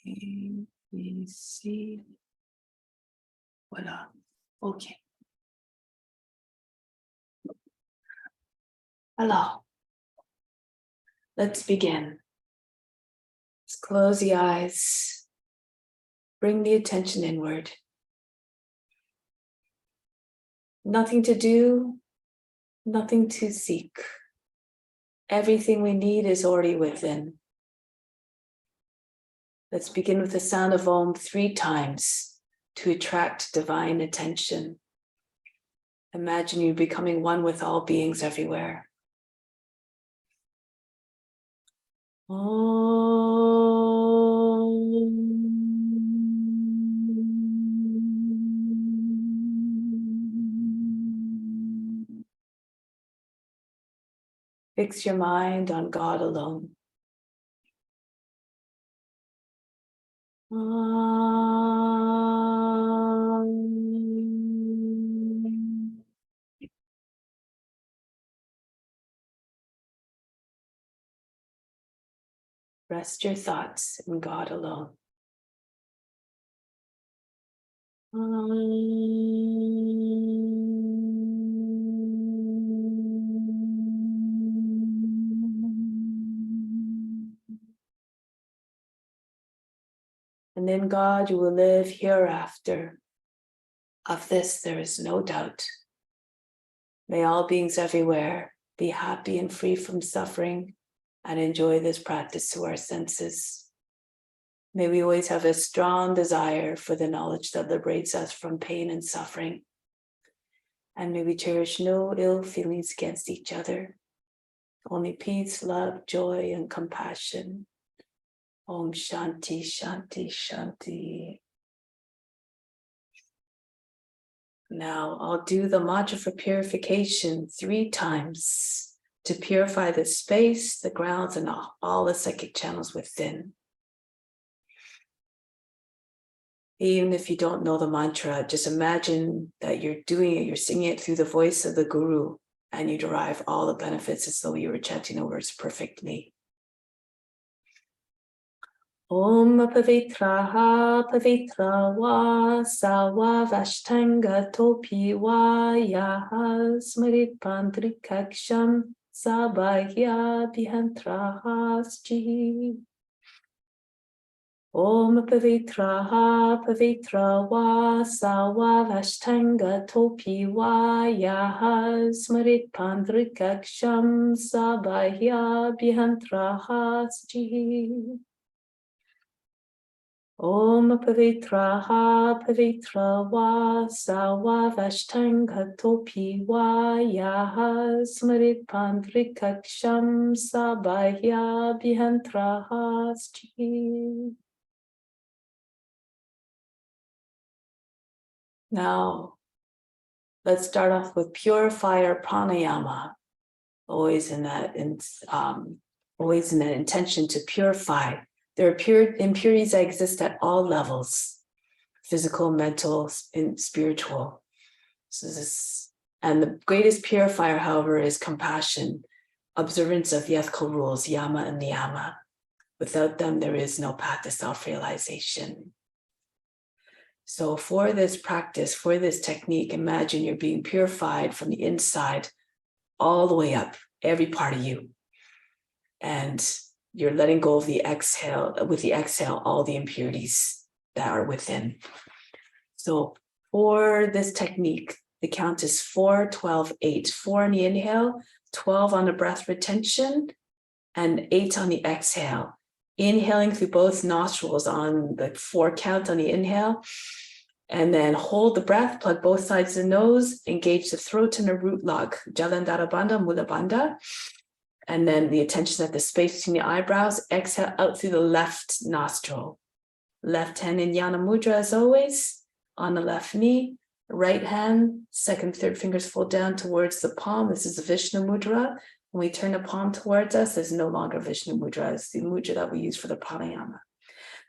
A, B, C. Voila. Okay. Hello. Let's begin. Let's close the eyes. Bring the attention inward. Nothing to do, nothing to seek. Everything we need is already within. Let's begin with the sound of Om 3 times to attract divine attention. Imagine you becoming one with all beings everywhere. Fix your mind on God alone. Rest your thoughts in God alone. And in God you will live hereafter. Of this there is no doubt. May all beings everywhere be happy and free from suffering and enjoy this practice to our senses. May we always have a strong desire for the knowledge that liberates us from pain and suffering. And may we cherish no ill feelings against each other. Only peace, love, joy, and compassion. Om Shanti, Shanti, Shanti. Now I'll do the mantra for purification 3 times to purify the space, the grounds, and all the psychic channels within. Even if you don't know the mantra, just imagine that you're doing it, you're singing it through the voice of the Guru, and you derive all the benefits as though you were chanting the words perfectly. Om Pavitraha Pavitra Va Sawa Vashtanga Topi Va Yaha Smarit Pandrikaksham Sabahya Bihantraha Sji. Om Pavitraha Pavitra Va Sawa Vashtanga Topi Va Yaha Smarit Pandrikaksham Sabahya Bihantraha Sji. Om Pavitraha Pavitra Va Sawa Vashtanga Topi Va Yaha Smarit Pandrikaksham Sabahya Bihantraha Sji. Now, let's start off with purifier pranayama. Always in that intention to purify. There are impurities that exist at all levels: physical, mental, and spiritual. And the greatest purifier, however, is compassion, observance of the ethical rules, yama and niyama. Without them, there is no path to self-realization. So for this practice, for this technique, imagine you're being purified from the inside all the way up, every part of you. And you're letting go of the exhale, with the exhale, all the impurities that are within. So for this technique, the count is 4, 12, 8. 4 on the inhale, 12 on the breath retention, and 8 on the exhale. Inhaling through both nostrils on the 4 count on the inhale, and then hold the breath, plug both sides of the nose, engage the throat in a root lock, Jalandhara Bandha, Mula Bandha, and then the attention at the space between the eyebrows. Exhale out through the left nostril. Left hand in Jnana Mudra as always, on the left knee. Right hand, second, third fingers fold down towards the palm. This is the Vishnu Mudra. When we turn the palm towards us, there's no longer Vishnu Mudra. It's the mudra that we use for the pranayama.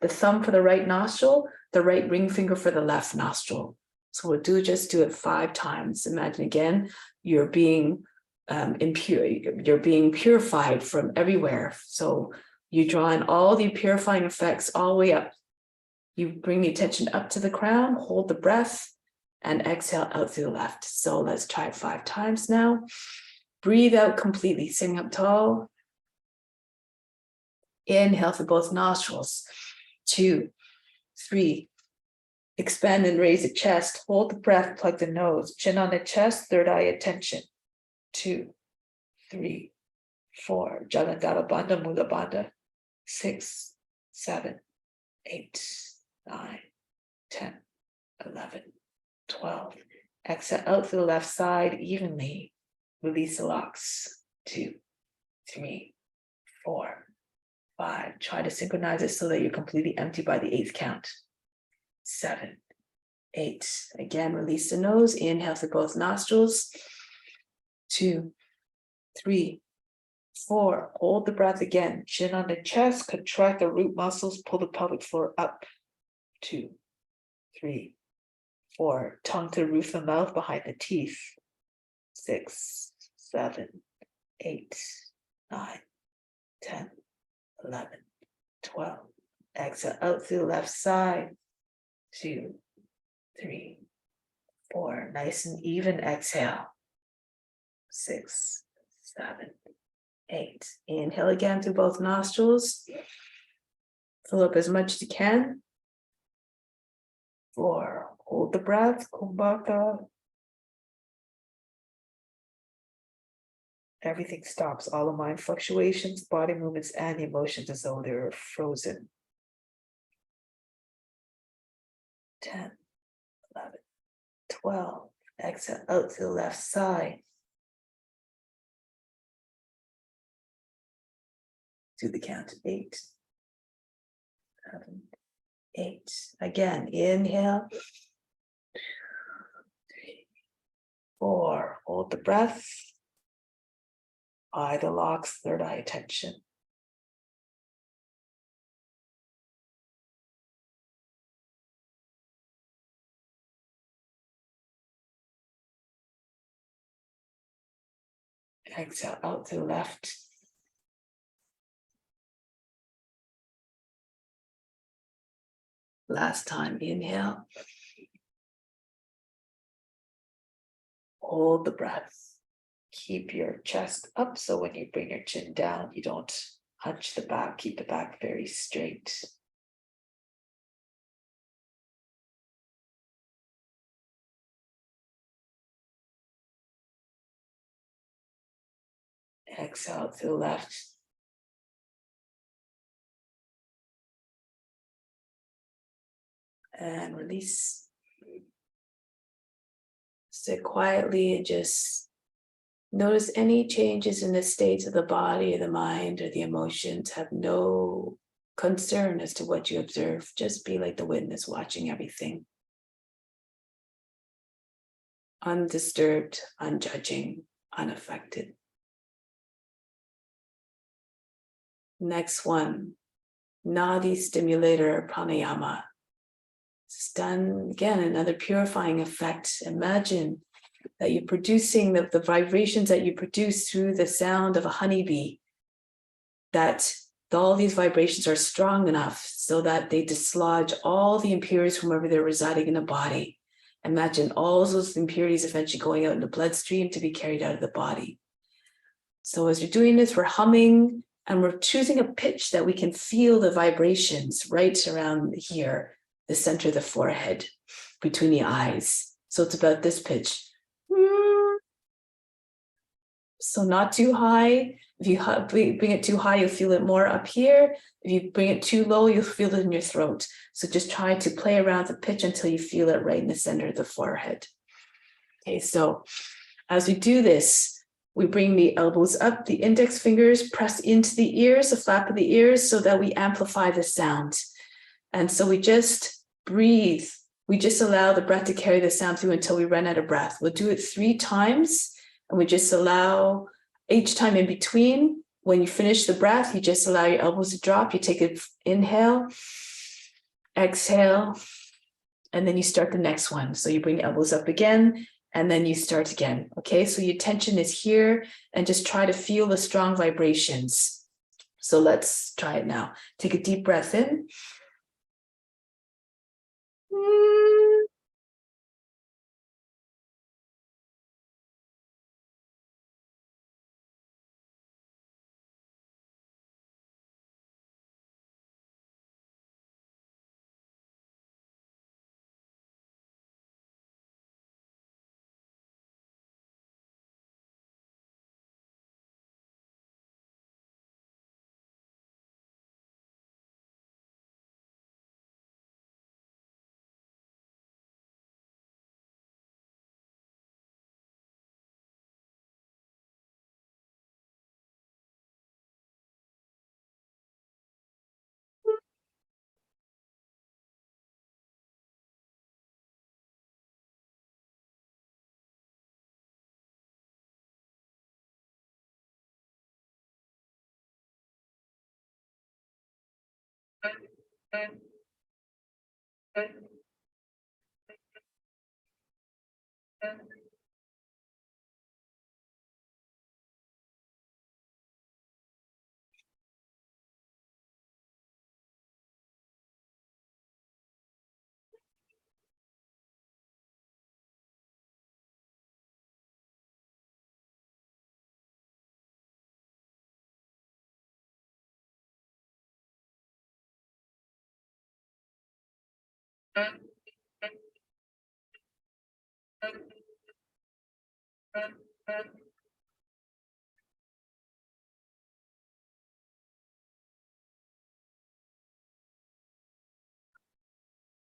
The thumb for the right nostril, the right ring finger for the left nostril. So we'll just do it 5 times. Imagine again, you're being impure, you're being purified from everywhere. So you draw in all the purifying effects all the way up You bring the attention up to the crown, hold the breath, and exhale out through the left. So let's try it 5 times now. Breathe out completely, sitting up tall. Inhale through both nostrils. 2, 3. Expand and raise the chest. Hold the breath, plug the nose. Chin on the chest, third eye attention. 2, 3, 4. Jalandhara Bandha, Mula Bandha. 6, 7, 8, 9, 10, 11, 12. Exhale out to the left side evenly. Release the locks. 2, 3, 4, 5. Try to synchronize it so that you're completely empty by the 8th count. 7, 8. Again, release the nose. Inhale through both nostrils. 2, 3, 4. Hold the breath again. Chin on the chest. Contract the root muscles. Pull the pelvic floor up. 2, 3, 4. Tongue to the roof of the mouth behind the teeth. 6, 7, 8, 9, 10, 11, 12. Exhale out through the left side. 2, 3, 4. Nice and even exhale. 6, 7, 8. Inhale again through both nostrils. Fill up as much as you can. 4. Hold the breath. Kumbhaka. Everything stops. All the mind fluctuations, body movements, and emotions as though they're frozen. 10, 11, 12. Exhale out to the left side. Do the count of 8, 7, 8. Again, inhale. 2, 3, 4. Hold the breath. Eye the locks, third eye attention. Exhale out to the left. Last time, inhale. Hold the breath. Keep your chest up so when you bring your chin down, you don't hunch the back. Keep the back very straight. Exhale to the left. And release. Sit quietly and just notice any changes in the states of the body, or the mind, or the emotions. Have no concern as to what you observe. Just be like the witness watching everything. Undisturbed, unjudging, unaffected. Next one, Nadi stimulator pranayama. It's done again, another purifying effect. Imagine that you're producing the vibrations that you produce through the sound of a honeybee, that all these vibrations are strong enough so that they dislodge all the impurities from wherever they're residing in the body. Imagine all those impurities eventually going out in the bloodstream to be carried out of the body. So as you're doing this, we're humming and we're choosing a pitch that we can feel the vibrations right around here, the center of the forehead, between the eyes. So it's about this pitch. So not too high. If you bring it too high, you'll feel it more up here. If you bring it too low, you'll feel it in your throat. So just try to play around the pitch until you feel it right in the center of the forehead. Okay, so as we do this, we bring the elbows up, the index fingers press into the ears, the flap of the ears, so that we amplify the sound. And so we just breathe. We just allow the breath to carry the sound through until we run out of breath. We'll do it 3 times. And we just allow each time in between, when you finish the breath, you just allow your elbows to drop. You take an inhale, exhale, and then you start the next one. So you bring the elbows up again, and then you start again. Okay, so your tension is here, and just try to feel the strong vibrations. So let's try it now. Take a deep breath in.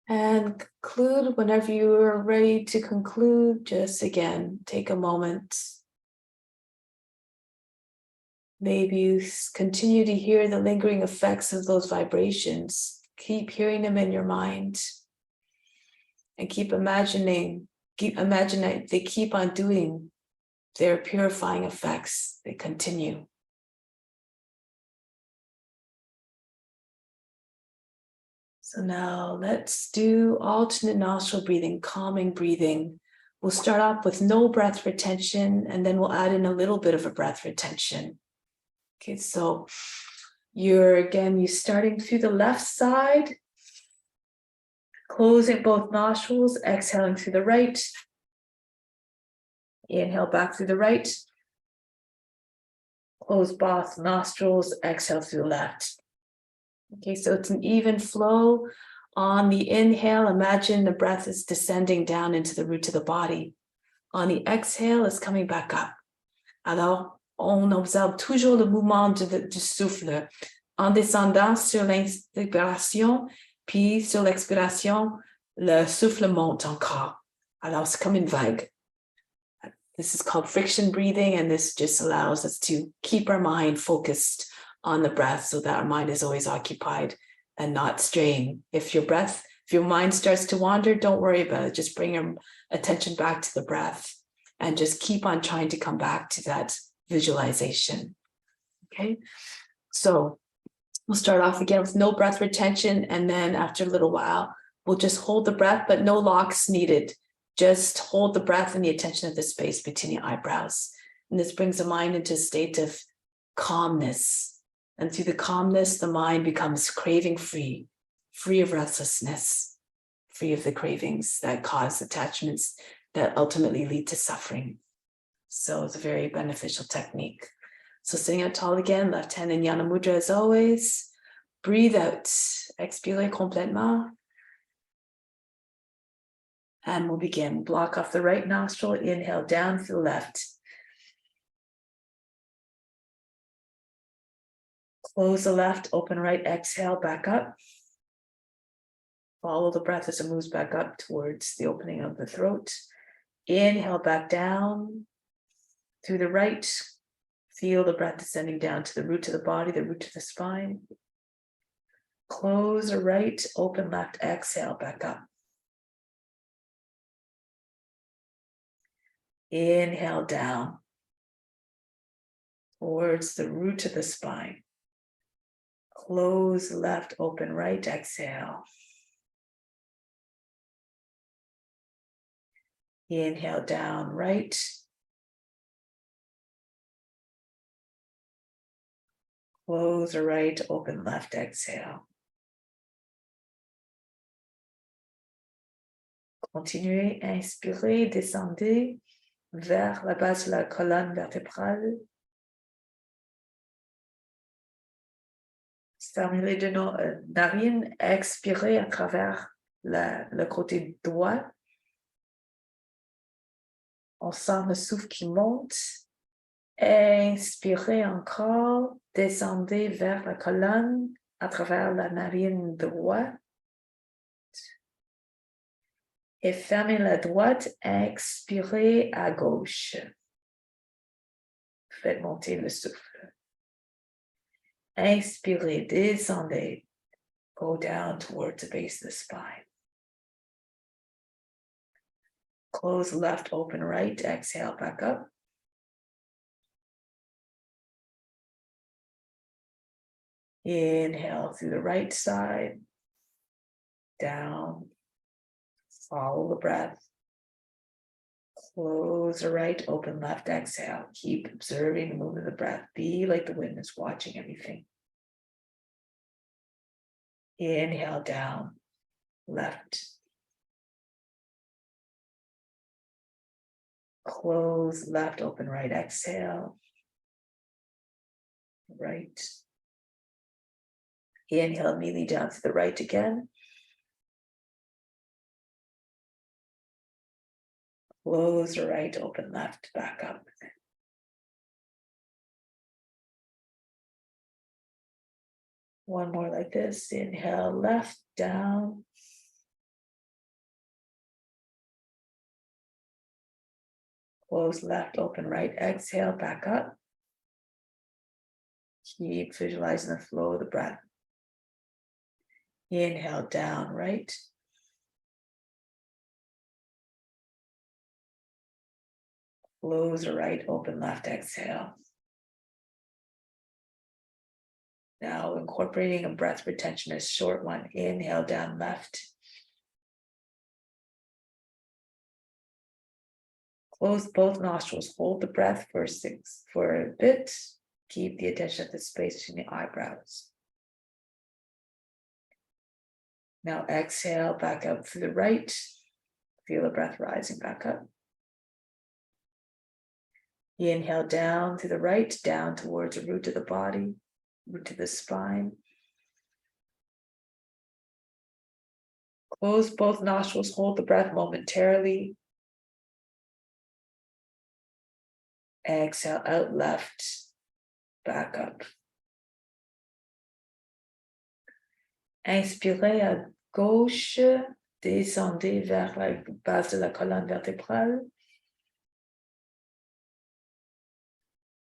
And conclude whenever you are ready to conclude. Just again, take a moment. Maybe you continue to hear the lingering effects of those vibrations. Keep hearing them in your mind. And keep imagining they keep on doing their purifying effects. They continue. So now let's do alternate nostril breathing, calming breathing. We'll start off with no breath retention, and then we'll add in a little bit of a breath retention. Okay, so you're starting through the left side, closing both nostrils, exhaling through the right. Inhale back through the right. Close both nostrils, exhale through the left. Okay, so it's an even flow. On the inhale, imagine the breath is descending down into the root of the body. On the exhale, it's coming back up. Alors, on observe toujours le mouvement du souffle. En descendant sur l'inspiration, puis sur l'expiration, le souffle monte encore. Alors, c'est comme une vague. This is called friction breathing, and this just allows us to keep our mind focused on the breath so that our mind is always occupied and not straying. If your mind starts to wander, don't worry about it. Just bring your attention back to the breath and just keep on trying to come back to that visualization. Okay, so we'll start off again with no breath retention, and then after a little while, we'll just hold the breath, but no locks needed. Just hold the breath and the attention of the space between the eyebrows. And this brings the mind into a state of calmness. And through the calmness, the mind becomes craving free, free of restlessness, free of the cravings that cause attachments that ultimately lead to suffering. So it's a very beneficial technique. So sitting up tall again, left hand in Yana Mudra as always. Breathe out, expirez complètement. And we'll begin. Block off the right nostril, inhale down through the left. Close the left, open right, exhale, back up. Follow the breath as it moves back up towards the opening of the throat. Inhale back down through the right. Feel the breath descending down to the root of the body, the root of the spine. Close the right, open left, exhale, back up. Inhale down towards the root of the spine. Close left, open right, exhale. Inhale down right. Close the right, open left, exhale. Continuez, inspirez, descendez vers la base de la colonne vertébrale. Fermez les deux narines, expirez à travers le côté droit. On sent le souffle qui monte. Inspirez encore, descendez vers la colonne à travers la narine droite. Et fermez la droite, expirez à gauche. Faites monter le souffle. Inspirez, descendez. Go down towards the base of the spine. Close left, open right. Exhale, back up. Inhale through the right side. Down. Follow the breath. Close the right, open left, exhale. Keep observing the movement of the breath. Be like the wind is watching everything. Inhale down, left. Close left, open right, exhale. Right. Inhale immediately down to the right again. Close the right, open left, back up. One more like this. Inhale, left, down. Close left, open right, exhale, back up. Keep visualizing the flow of the breath. Inhale, down, right. Close the right, open left, exhale. Now incorporating a breath retention, a short one. Inhale, down, left. Close both nostrils. Hold the breath for a bit. Keep the attention at the space between the eyebrows. Now exhale, back up through the right. Feel the breath rising back up. Inhale down to the right, down towards the root of the body, root of the spine. Close both nostrils, hold the breath momentarily. Exhale out left, back up. Inspirez à gauche, descendez vers la base de la colonne vertébrale.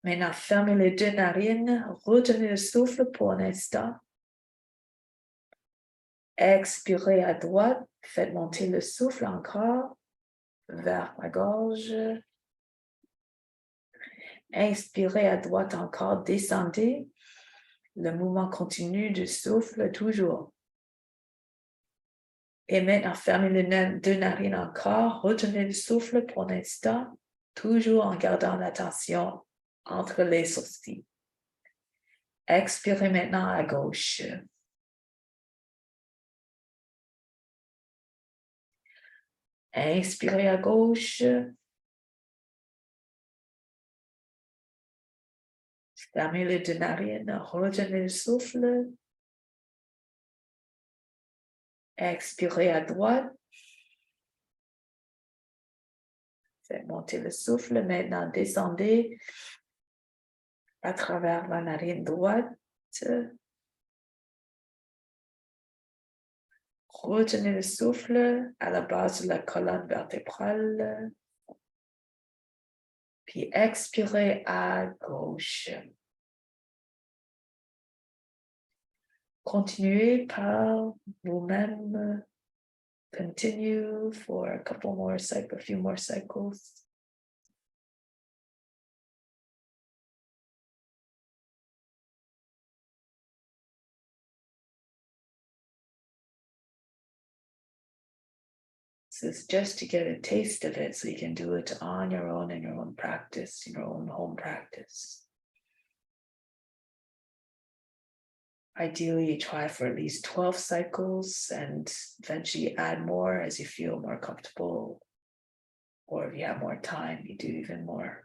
Maintenant, fermez les deux narines, retenez le souffle pour un instant. Expirez à droite, faites monter le souffle encore vers la gorge. Inspirez à droite encore, descendez. Le mouvement continue du souffle toujours. Et maintenant, fermez les deux narines encore, retenez le souffle pour un instant, toujours en gardant l'attention entre les sourcils. Expirez maintenant à gauche. Inspirez à gauche. Fermez les deux narines, retenez le souffle. Expirez à droite. Faites monter le souffle. Maintenant, descendez à travers la narine droite. Retenez le souffle à la base de la colonne vertébrale. Puis expirez à gauche. Continuez par vous-même. Continue for a few more cycles. This is just to get a taste of it so you can do it on your own in your own practice, in your own home practice. Ideally, you try for at least 12 cycles and eventually add more as you feel more comfortable. Or if you have more time, you do even more.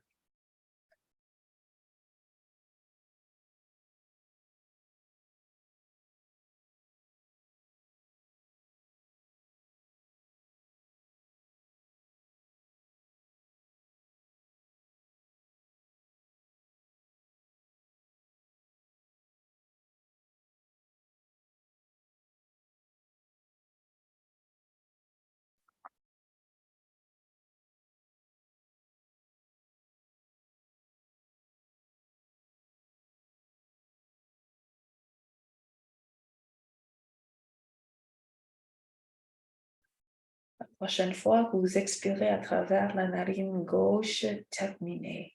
La prochaine fois que vous expirez à travers la narine gauche, terminez.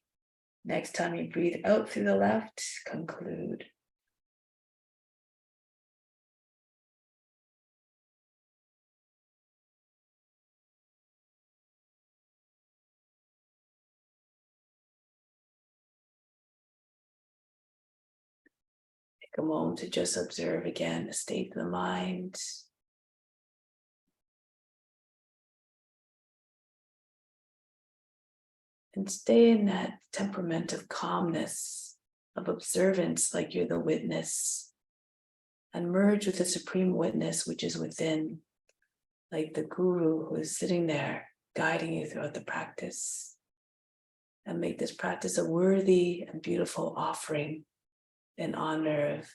Next time you breathe out through the left, conclude. Take a moment to just observe again the state of the mind. And stay in that temperament of calmness, of observance, like you're the witness. And merge with the supreme witness, which is within, like the guru who is sitting there guiding you throughout the practice. And make this practice a worthy and beautiful offering in honor of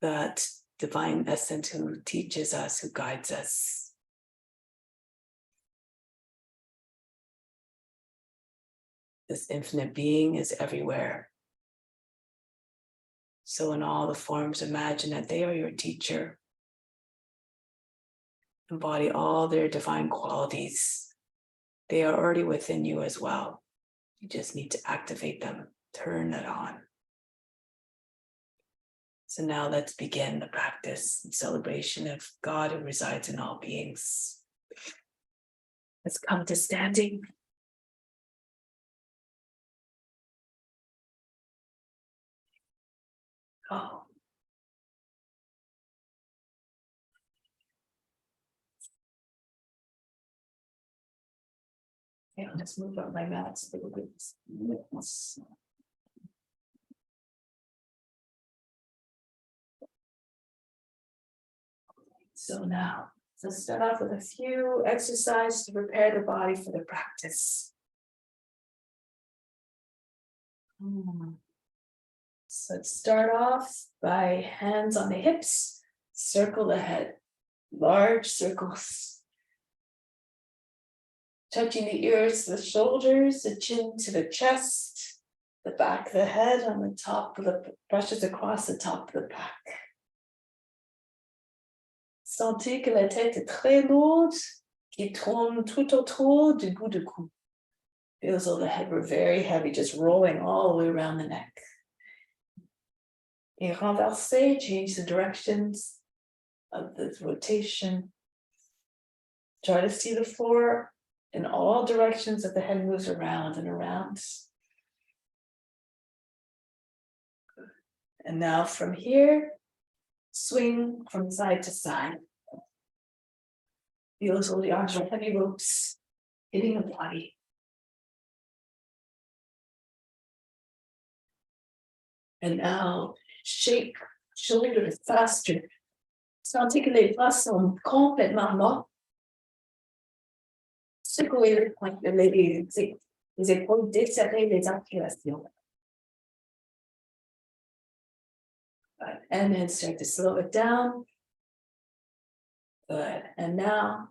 that divine essence who teaches us, who guides us. This infinite being is everywhere. So in all the forms, imagine that they are your teacher. Embody all their divine qualities. They are already within you as well. You just need to activate them, turn it on. So now let's begin the practice and celebration of God who resides in all beings. Let's come to standing. Oh. Yeah, I'll just move up my mats a little bit. So now, let's start off with a few exercises to prepare the body for the practice. So let's start off by hands on the hips, circle the head, large circles. Touching the ears to the shoulders, the chin to the chest, the back of the head on the top of the brushes across the top of the back. Sentez que la tête est très lourde, qui tourne tout autour du bout du cou. Feels as though the head were very heavy, just rolling all the way around the neck. Et renverser, change the directions of the rotation. Try to see the floor in all directions that the head moves around and around. And now from here, swing from side to side. Feel as though the arms are heavy ropes hitting the body. And now shake shoulders faster. Sentez que les bras sont complètement morts. Secouez les épaules, desserrez les articulations. Good. And then start to slow it down. Good. And now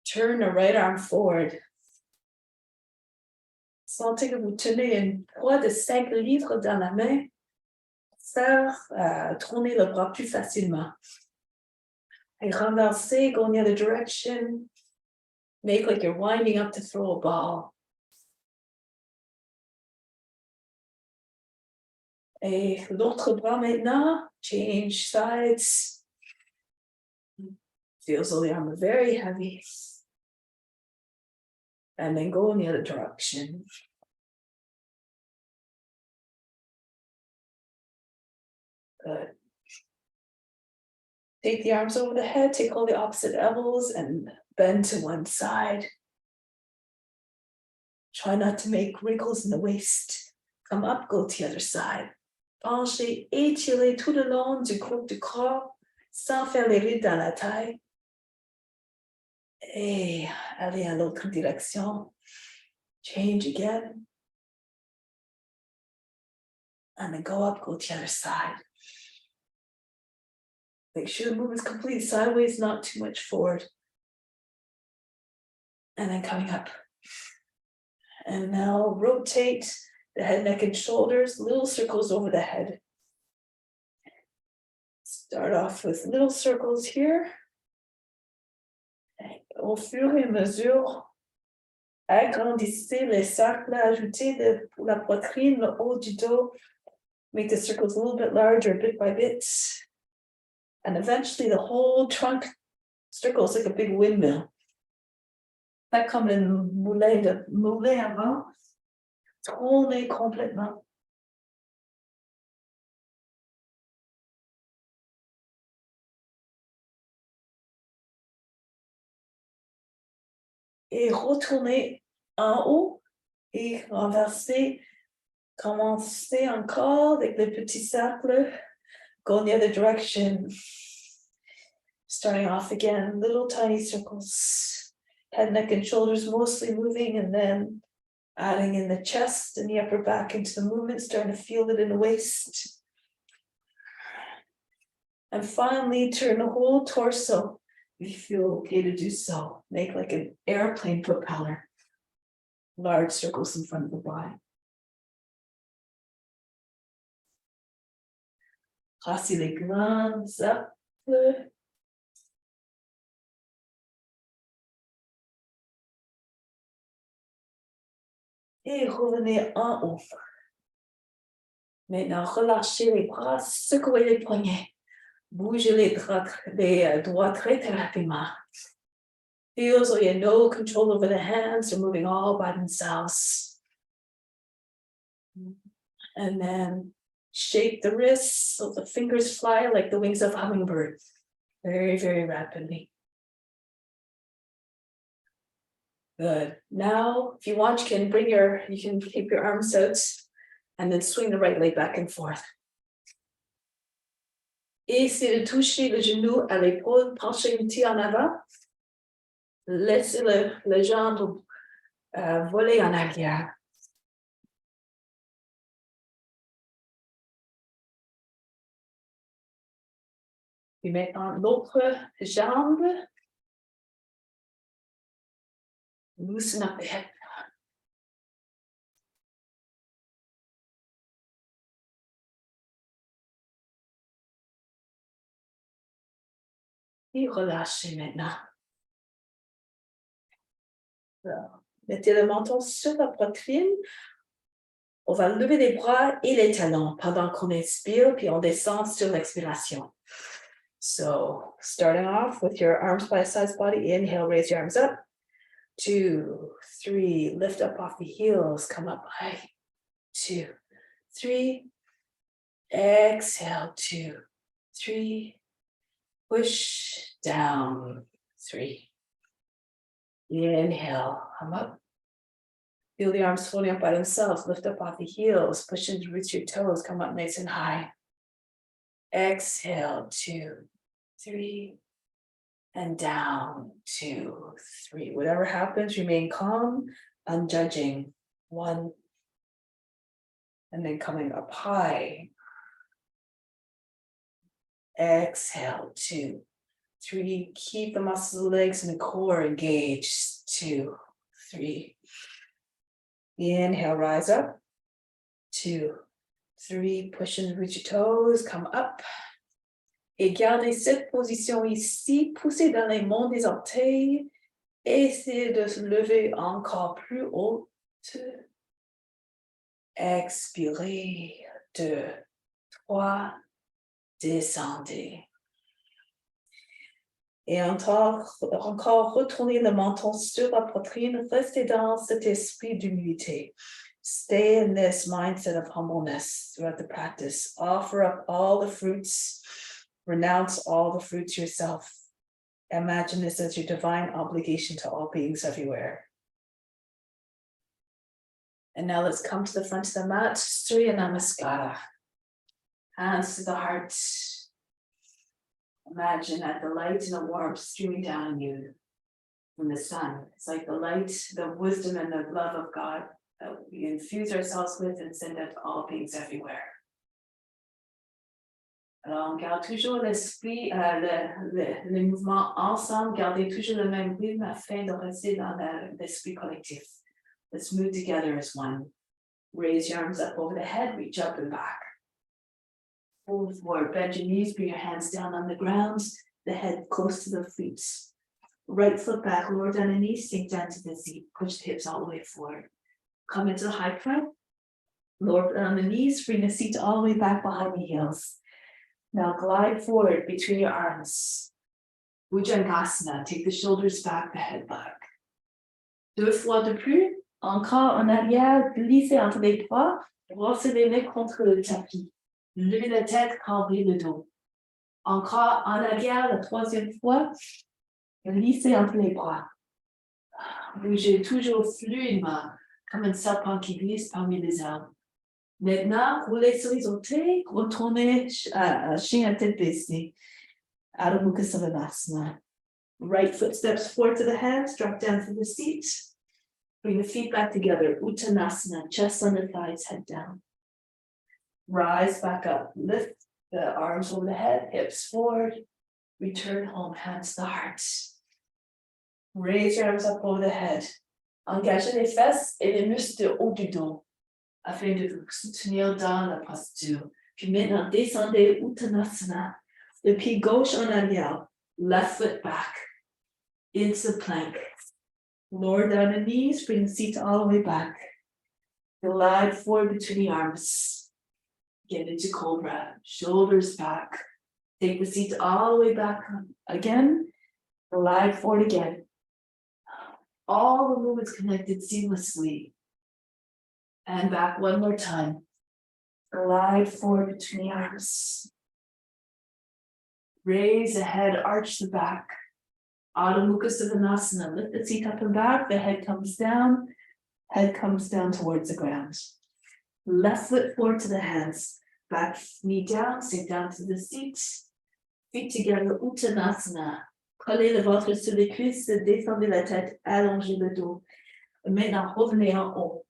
turn the right arm forward. Sentez que vous tenez une poids de 5 livres dans la main. Faire tourner le bras plus facilement. Et renverser, go in the other direction. Make like you're winding up to throw a ball. Et l'autre bras maintenant, change sides. Feels though the arm are very heavy. And then go in the other direction. Good. Take the arms over the head, take all the opposite elbows and bend to one side. Try not to make wrinkles in the waist. Come up, go to the other side. Penchez, étirez tout le long du groupe du corps sans faire les rides dans la taille. Et allez à l'autre direction. Change again. And then go up, go to the other side. Make sure the movement is completely sideways, not too much forward. And then coming up. And now rotate the head, neck, and shoulders, little circles over the head. Start off with little circles here. Et au fur et à mesure, agrandissez les cercles, ajoutez pour la poitrine, le haut du dos. Make the circles a little bit larger, bit by bit. And eventually the whole trunk circles like a big windmill. Pas comme une moulin avant. Tournez complètement. Et retournez en haut et renversez. Commencez encore avec les petits cercles. Go in the other direction. Starting off again, little tiny circles. Head, neck, and shoulders mostly moving, and then adding in the chest and the upper back into the movement, starting to feel it in the waist. And finally, turn the whole torso if you feel okay to do so. Make like an airplane propeller. Large circles in front of the body. Placez les glandes up. Et revenez en haut. Maintenant, relâchez les bras, secouez les poignets. Bougez les doigts très rapidement. Feels like you have no control over the hands, they're moving all by themselves. And then shake the wrists so the fingers fly like the wings of a hummingbird. Very, very rapidly. Good. Now, if you want, you can keep your arms out and then swing the right leg back and forth. Essayez de toucher le genou à l'épaule, penchez un petit en avant. Laissez le jambe voler en arrière. Puis maintenant, l'autre jambe. Loosen up the hip. Et relâchez maintenant. Alors, mettez le menton sur la poitrine. On va lever les bras et les talons pendant qu'on inspire, puis on descend sur l'expiration. So, starting off with your arms by side's body, inhale, raise your arms up. 2, 3, lift up off the heels, come up high. 2, 3, exhale, 2, 3, push down, 3. Inhale, come up. Feel the arms floating up by themselves, lift up off the heels, push into the roots of your toes, come up nice and high. Exhale, 2, 3, and down, 2, 3. Whatever happens, remain calm, unjudging. 1, and then coming up high. Exhale, 2, 3. Keep the muscles of the legs and the core engaged. 2, 3. Inhale, rise up. 2, 3. Push and reach your toes, come up. Et gardez cette position ici. Poussez dans les monts des orteils. Essayez de se lever encore plus haut. Expirez. 2, 3. Descendez. Et encore retournez le menton sur la poitrine. Restez dans cet esprit d'humilité. Stay in this mindset of humbleness throughout the practice. Offer up all the fruits. Renounce all the fruits yourself. Imagine this as your divine obligation to all beings everywhere. And now let's come to the front of the mat. Surya Namaskara. Hands to the heart. Imagine that the light and the warmth streaming down on you from the sun. It's like the light, the wisdom, and the love of God that we infuse ourselves with and send out to all beings everywhere. Alors, on garde toujours l'esprit, les mouvements ensemble, gardez toujours le même rythme afin de rester dans l'esprit collectif. Let's move together as one. Raise your arms up over the head, reach up and back. Forward, forward, bend your knees, bring your hands down on the ground, the head close to the feet. Right foot back, lower down the knees, sink down to the seat, push the hips all the way forward. Come into the high plank, lower down the knees, bring the seat all the way back behind the heels. Now glide forward between your arms. Bhujangasana, take the shoulders back, the head back. Deux fois de plus, encore en arrière, glissez entre les bras, brossez les mains contre le tapis. Levez la tête, cambrez le dos. Encore en arrière, la troisième fois, glissez entre les bras. Bougez toujours fluidement, comme un serpent qui glisse parmi les arbres. Maintenant, roulez sur les orteils, retournez à chien à tête baissée. Adho Mukha Savasana. Right foot steps forward to the hands, drop down to the seat. Bring the feet back together. Uttanasana, chest on the thighs, head down. Rise back up. Lift the arms over the head, hips forward. Return home, hands to the heart. Raise your arms up over the head. Engagez les fesses et les muscles du haut du dos, afin de vous soutenir dans la posture. Puis maintenant, descendez Uttanasana. Le pied gauche en arrière, left foot back, into plank. Lower down the knees, bring the seat all the way back. Glide forward between the arms. Get into cobra, shoulders back. Take the seat all the way back again. Glide forward again. All the movements connected seamlessly. And back one more time. Glide forward between the arms. Raise the head, arch the back. Adho Mukha Savasana. Lift the seat up and back. The head comes down towards the ground. Left foot forward to the hands. Back knee down, sink down to the seat. Feet together, Uttanasana. Collez le ventre sur les cuisses, descendez la tête, allongez le dos. Maintenant, revenez en haut.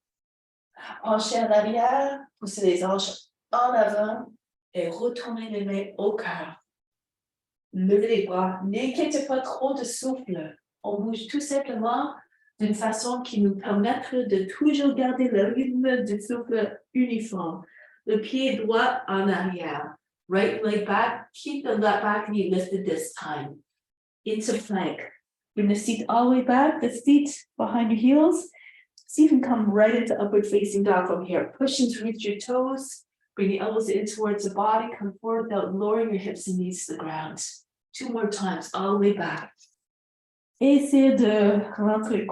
Penchez en arrière, poussez les hanches en avant et retournez les mains au cœur. Levez les bras, n'inquiétez pas trop de souffle. On bouge tout simplement d'une façon qui nous permettra de toujours garder le rythme du souffle uniforme. Le pied droit en arrière. Right leg back, keep the left back knee lifted this time. Into plank. Bring the seat all the way back, the feet behind your heels. See if you can come right into upward facing dog from here. Pushing to reach your toes. Bring the elbows in towards the body. Come forward without lowering your hips and knees to the ground. 2 more times, all the way back. Essayez de rentrer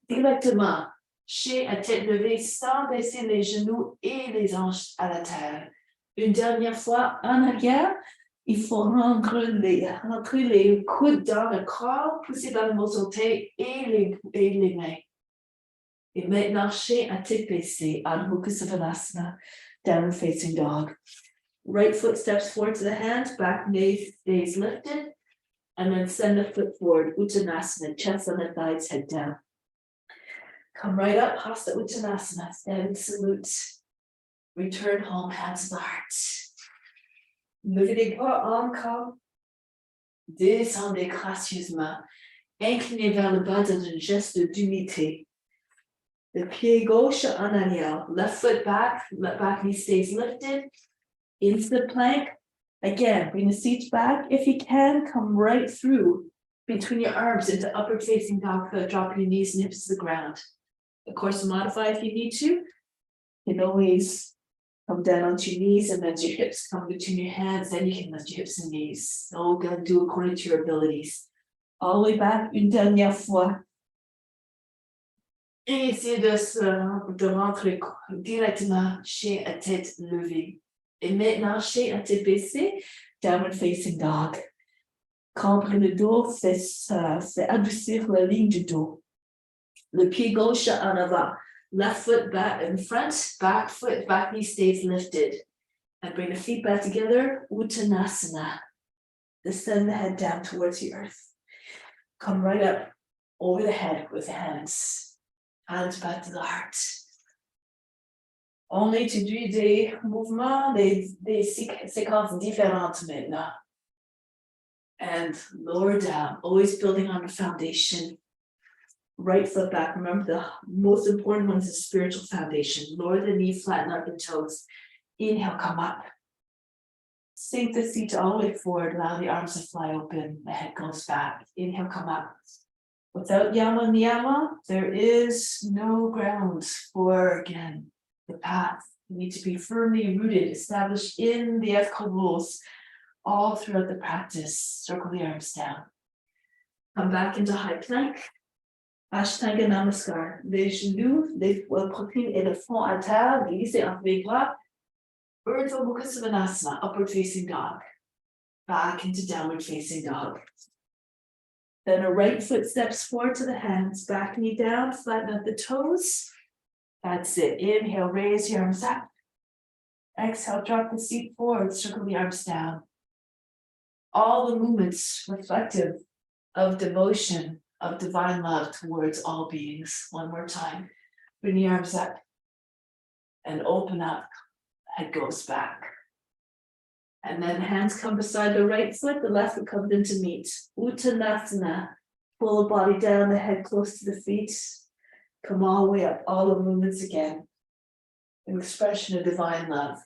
directement, chien à tête levée, sans baisser les genoux et les hanches à la terre. Une dernière fois, en arrière, il faut rentrer les coudes dans le corps, pousser dans vos orteils et les mains. Et maintenant, chien à tête baissée, Adho Mukha Savasana, downward facing dog. Right foot steps forward to the hands, back knee stays lifted, and then send the foot forward, Uttanasana, chest on the thighs, head down. Come right up, Hasta Uttanasana, stand salute. Return home, hands to the heart. Levez les bras encore. Descendez gracieusement. Inclinez vers le bas dans un geste d'humilité. Le pied gauche en arrière, left foot back knee stays lifted. Into the plank. Again, bring the seat back. If you can, come right through between your arms into upward facing dog, dropping your knees and hips to the ground. Of course, modify if you need to. You can always come down onto your knees, and as your hips come between your hands, then you can lift your hips and knees. So do according to your abilities. All the way back, une dernière fois. Et essayez de rentrer directement chez à tête levée. Et maintenant, chez à tête baissée, downward facing dog. Cambre le dos, fait adoucir la ligne du dos. Le pied gauche en avant. Left foot back in front, back foot, back knee stays lifted. And bring the feet back together, Uttanasana. Descend the head down towards the earth. Come right up over the head with the hands. Hands back to the heart. On étudie des mouvements, des séquences différentes maintenant. And lower down, always building on the foundation. Right foot back. Remember, the most important one is the spiritual foundation. Lower the knee, flatten out the toes. Inhale, come up. Sink the seat all the way forward. Allow the arms to fly open. The head goes back. Inhale, come up. Without yama niyama, there is no ground for, again, the path. You need to be firmly rooted, established in the ethical rules all throughout the practice. Circle the arms down. Come back into high plank. Ashtanga Namaskar. Les genoux, les poitrines et le front à terre, glissez entre les bras. Urdhva Mukha Svanasana, upward facing dog. Back into downward facing dog. Then a right foot steps forward to the hands, back knee down, flatten out the toes. That's it. Inhale, raise your arms up. Exhale, drop the seat forward, circle the arms down. All the movements reflective of devotion, of divine love towards all beings. One more time. Bring the arms up and open up. Head goes back. And then hands come beside the right foot, the left foot comes in to meet. Uttanasana. Pull the body down, the head close to the feet. Come all the way up, all the movements again. An expression of divine love.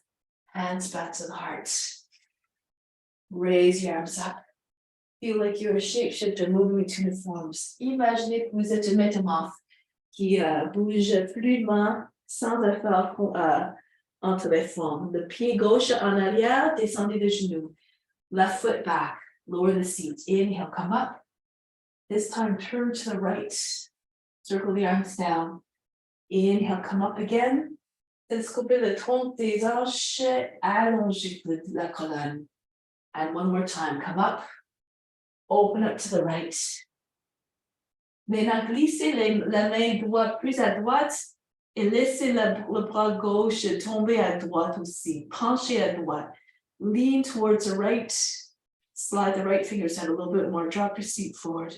Hands back to the heart. Raise your arms up. Feel like you're a shapeshifter moving between the forms. Imaginez que vous êtes un métamorphe qui bouge fluidement sans effort entre les formes. Le pied gauche en arrière, descendez de genoux. Left foot back, lower the seat. Inhale, come up. This time turn to the right. Circle the arms down. Inhale, come up again. Télescopez le tronc des hanches, allongez la colonne. And one more time, come up. Open up to the right. Maintenant, glissez la main droite plus à droite et laissez le bras gauche tomber à droite aussi. Penchez à droite. Lean towards the right. Slide the right fingers out a little bit more. Drop your seat forward.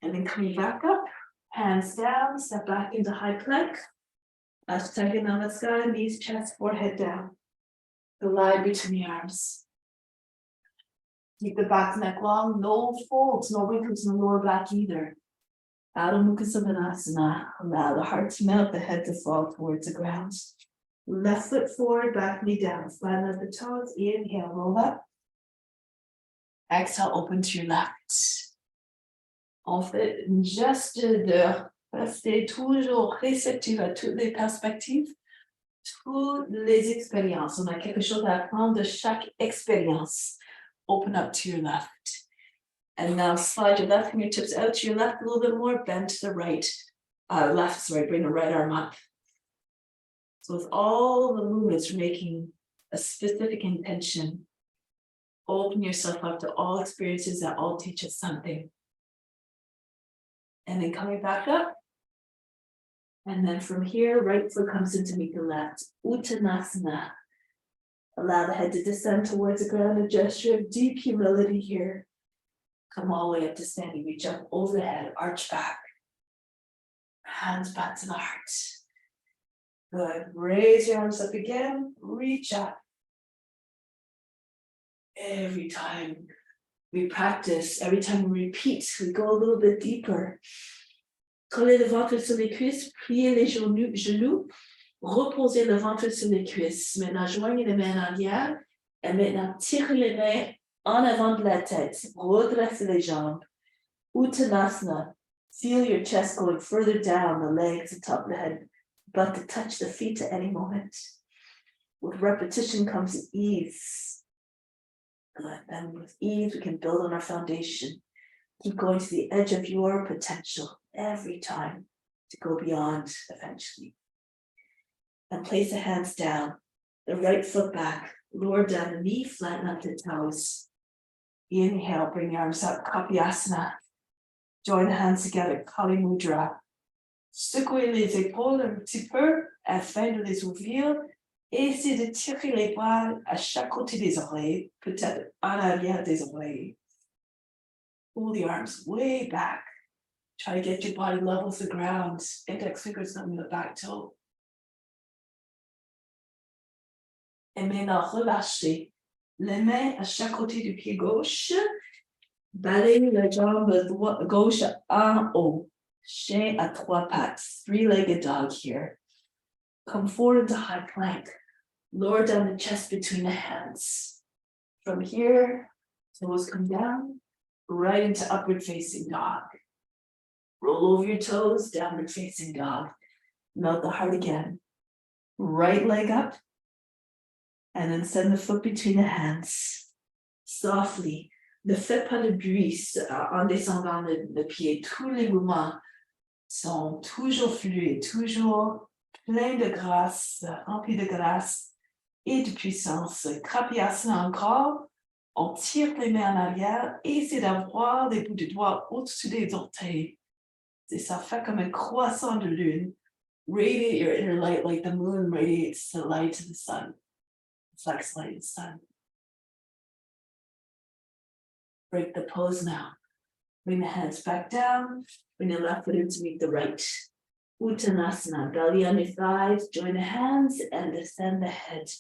And then coming back up, hands down, step back into high plank. Ashtanga Namaskar, knees, chest, forehead down. The line between the arms. Keep the back neck long, no folds, no wrinkles in the lower back either. Adho Mukha Svanasana. Allow the heart to melt, the head to fall towards the ground. Left foot forward, back knee down. Flatten out the toes. Inhale, roll up. Exhale, open to your left. On fait une geste de rester toujours réceptif à toutes les perspectives, toutes les expériences. On a quelque chose à apprendre de chaque expérience. Open up to your left. And now slide your left fingertips out to your left a little bit more, bend to the right. Bring the right arm up. So with all the movements, you're making a specific intention. Open yourself up to all experiences that all teach us something. And then coming back up. And then from here, right foot comes in to meet the left. Uttanasana. Allow the head to descend towards the ground, a gesture of deep humility here. Come all the way up to standing, reach up over the head, arch back. Hands back to the heart. Good, raise your arms up again, reach up. Every time we practice, every time we repeat, we go a little bit deeper. Collez le ventre sur les cuisses, pliez les genoux. Reposez le ventre sur les cuisses. Maintenant, joignez les mains en arrière. Et maintenant, tirez les mains en avant de la tête. Redressez les jambes. Uttanasana. Feel your chest going further down, the legs, the top of the head, about to touch the feet at any moment. With repetition comes ease. Good. Then with ease, we can build on our foundation. Keep going to the edge of your potential every time to go beyond eventually. And place the hands down, the right foot back, lower down the knee, flatten up the toes. Inhale, bring your arms up, Kapyasana. Join the hands together, Kali Mudra. Secouez les épaules un petit peu afin de les ouvrir. Essayez de tirer les bras à chaque côté des oreilles, peut-être en arrière des oreilles. Pull the arms way back. Try to get your body level with the ground. Index fingers on the back toe. Et maintenant, relâchez les mains à chaque côté du pied gauche. Balayez la jambe gauche en haut. Chien à trois pattes. Three-legged dog here. Come forward into high plank. Lower down the chest between the hands. From here, toes come down, right into upward facing dog. Roll over your toes, downward facing dog. Melt the heart again. Right leg up. And then send the foot between the hands. Softly. Ne faites pas de bruit en descendant le pied. Tous les mouvements sont toujours fluides, toujours pleins de grâce, remplis de grâce et de puissance. Kapyasana encore. On tire les mains en arrière et essayez d'avoir les bouts de doigts au-dessus des orteils. Et ça fait comme un croissant de lune. Radiate your inner light like the moon radiates the light to the sun. Flex light and sun. Break the pose now. Bring the hands back down. Bring the left foot in to meet the right. Uttanasana. Belly on your thighs. Join the hands and descend the head.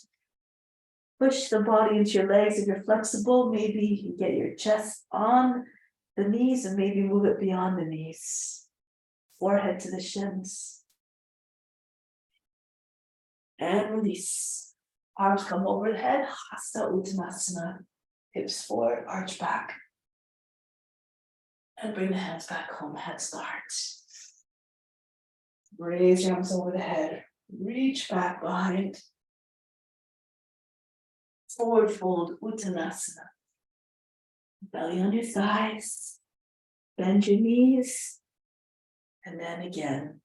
Push the body into your legs if you're flexible. Maybe you get your chest on the knees and maybe move it beyond the knees. Forehead to the shins. And release. Arms come overhead. Hasta Uttanasana. Hips forward, arch back. And bring the hands back home, head start. Raise your arms over the head. Reach back behind. Forward fold, Uttanasana. Belly on your thighs. Bend your knees. And then again.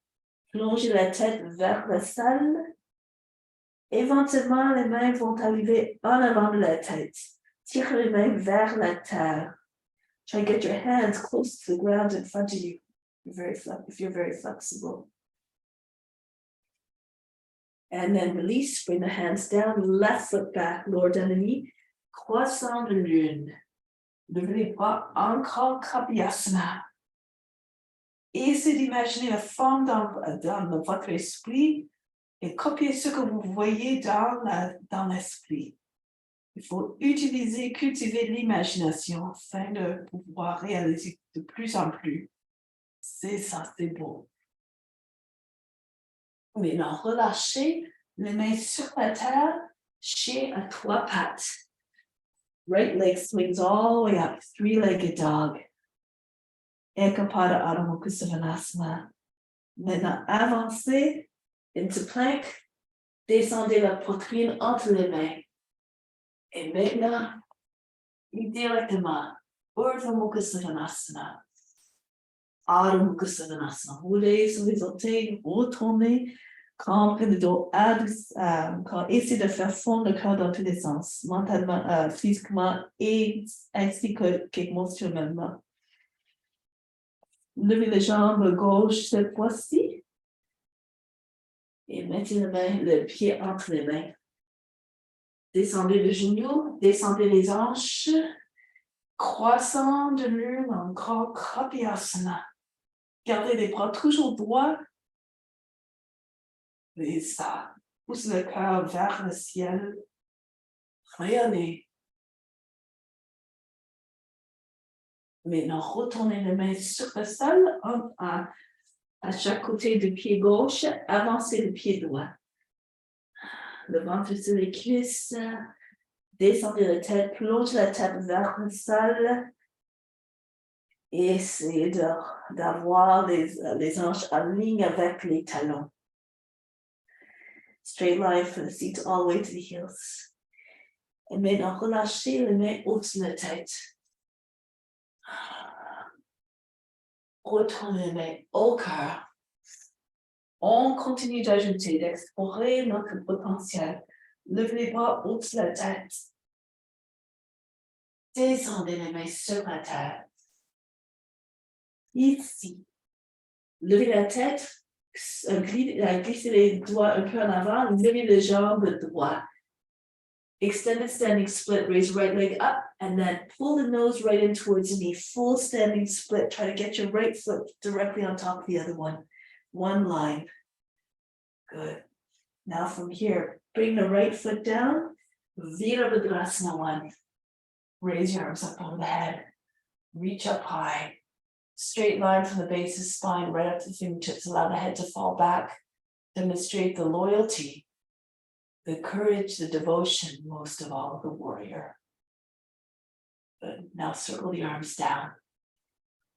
Plongez la tête vers le sol. Éventuellement, les mains vont arriver en avant de la tête. Tire les mains vers la terre. Try to get your hands close to the ground in front of you if you're very flexible. And then release, bring the hands down, left foot back, lower down the knee. Croissant de lune. Levez les bras, encore Kapyasana. Essayez d'imaginer la forme dans votre esprit et copiez ce que vous voyez dans l'esprit. Il faut cultiver l'imagination afin de pouvoir réaliser de plus en plus. C'est ça, c'est beau. Maintenant, relâchez les mains sur la terre, chien à trois pattes. Right leg swings all the way up, three-legged dog. Ekapada Adho Mukha Svanasana. Maintenant, avancez into plank. Descendez la poitrine entre les mains. Et maintenant, directement, Urdhva Mukha Svanasana. Adho Mukha Svanasana. Roulez sur les orteils, retournez, cambrez le dos, essayez de faire fondre le cœur dans tous les sens, mentalement, physiquement et ainsi qu'émotionnellement. Levez les jambes gauche cette fois-ci. Et mettez le pied entre les mains. Descendez le genou, descendez les hanches. Croissant de lune, encore Kapyasana. Gardez les bras toujours droits. Et ça, pousse le cœur vers le ciel. Rayonnez. Maintenant, retournez les mains sur le sol, à chaque côté du pied gauche. Avancez le pied droit. Le ventre sur les cuisses. Descendez la tête, plongez la tête vers le sol. Et essayez d'avoir les hanches en ligne avec les talons. Straight line from the seat all the way to the heels. Et maintenant, relâchez les mains au-dessus de la tête. Retournez les mains au cœur. On continue d'ajouter, d'explorer notre potentiel. Levez les bras au-dessus de la tête. Descendez les mains sur la terre. Ici. Levez la tête, glissez les doigts un peu en avant, levez les jambes droites. Extended standing split, raise right leg up, and then pull the nose right in towards your knee. Full standing split. Try to get your right foot directly on top of the other one. One line. Good. Now from here, bring the right foot down. Virabhadrasana one. Raise your arms up over the head. Reach up high. Straight line from the base of the spine right up to the fingertips. Allow the head to fall back. Demonstrate the loyalty, the courage, the devotion, most of all, of the warrior. Good. Now circle the arms down.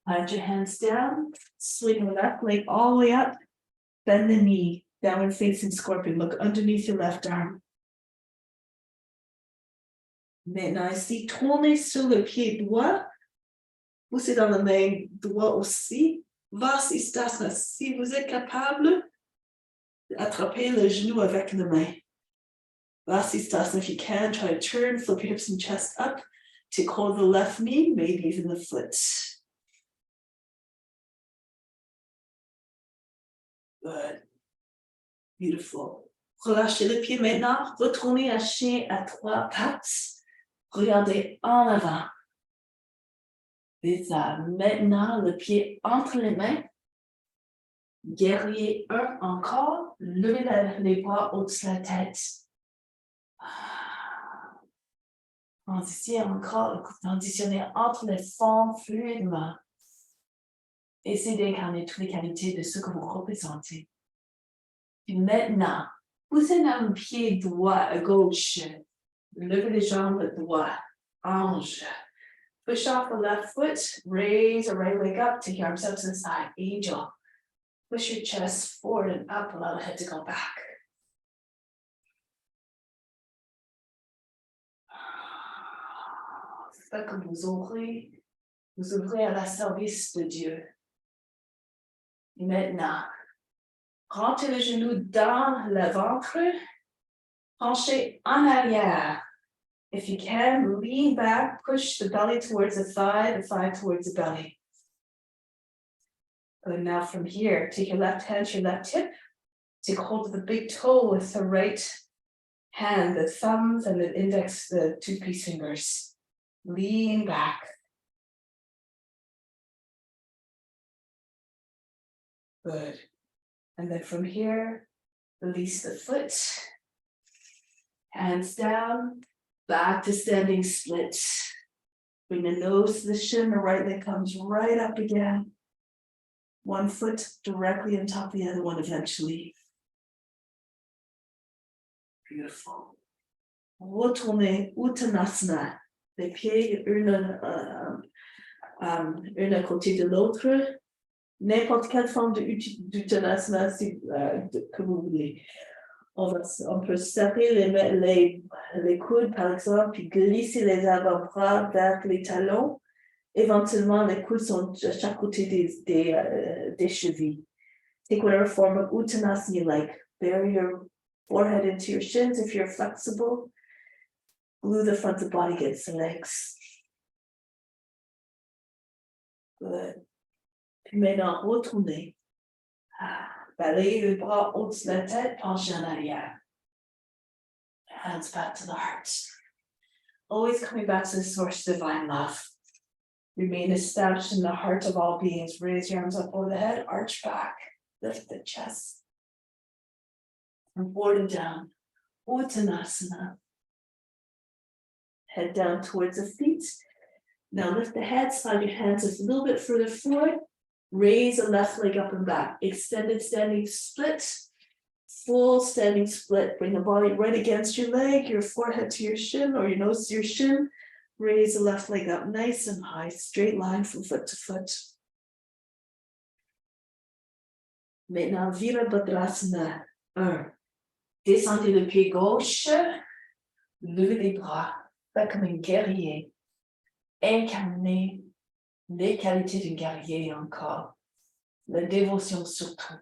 Plant your hands down. Swing the left leg all the way up. Bend the knee. Downward facing scorpion. Look underneath your left arm. Maintenant, ici, tournez sur le pied droit. Poussez dans la main droite aussi. Vasisthasana. Si vous êtes capable, attrapez le genou avec la main. Vasisthasana, if you can, try to turn, flip your hips and chest up. Take hold of the left knee, maybe even the foot. Good. Beautiful. Relâchez le pied maintenant. Retournez à chien à trois pattes. Regardez en avant. C'est ça. Maintenant, le pied entre les mains. Guerrier 1 encore. Levez les bras au-dessus de la tête. Transitionnez entre les formes fluidement. Essayez d'incarner toutes les qualités de ce que vous représentez. Puis maintenant, poussez dans le pied droit à gauche. Levez les jambes droites. Ange. Push off the left foot. Raise the right leg up. Take your arms up to the side. Angel. Push your chest forward and up. Allow the head to go back. Faites comme vous ouvrez à la service de Dieu. Et maintenant, rentrez le genou dans le ventre, penchez en arrière. If you can, lean back, push the belly towards the thigh towards the belly. And now from here, take your left hand to your left hip. Take hold of the big toe with the right hand, the thumbs and the index, the two piece fingers. Lean back. Good. And then from here, release the foot. Hands down, back to standing split. Bring the nose to the shin, the right leg comes right up again. One foot directly on top of the other one eventually. Beautiful. Retournez Uttanasana. Les pieds, une à côté de l'autre. N'importe quelle forme d'Uttanasana que vous voulez. On peut serrer les coudes, par exemple, puis glisser les avant-bras vers les talons. Éventuellement, les coudes sont à chaque côté des chevilles. Take whatever form of Uttanasana you like. Bury your forehead into your shins if you're flexible. Glue the front of the body against the legs. Good. Puis maintenant, retournez. Balayez les bras au-dessus de la tête, penchez en arrière. Hands back to the heart. Always coming back to the source of divine love. Remain established in the heart of all beings. Raise your arms up over the head, arch back, lift the chest. And forward and down. Uttanasana. Head down towards the feet. Now lift the head, slide your hands just a little bit further forward. Raise the left leg up and back. Extended standing split. Full standing split. Bring the body right against your leg, your forehead to your shin or your nose to your shin. Raise the left leg up nice and high. Straight line from foot to foot. Maintenant, Virabhadrasana 1. Descendez le pied gauche. Levez les bras. Faites comme un guerrier. Incarnez les qualités d'un guerrier encore. La dévotion surtout.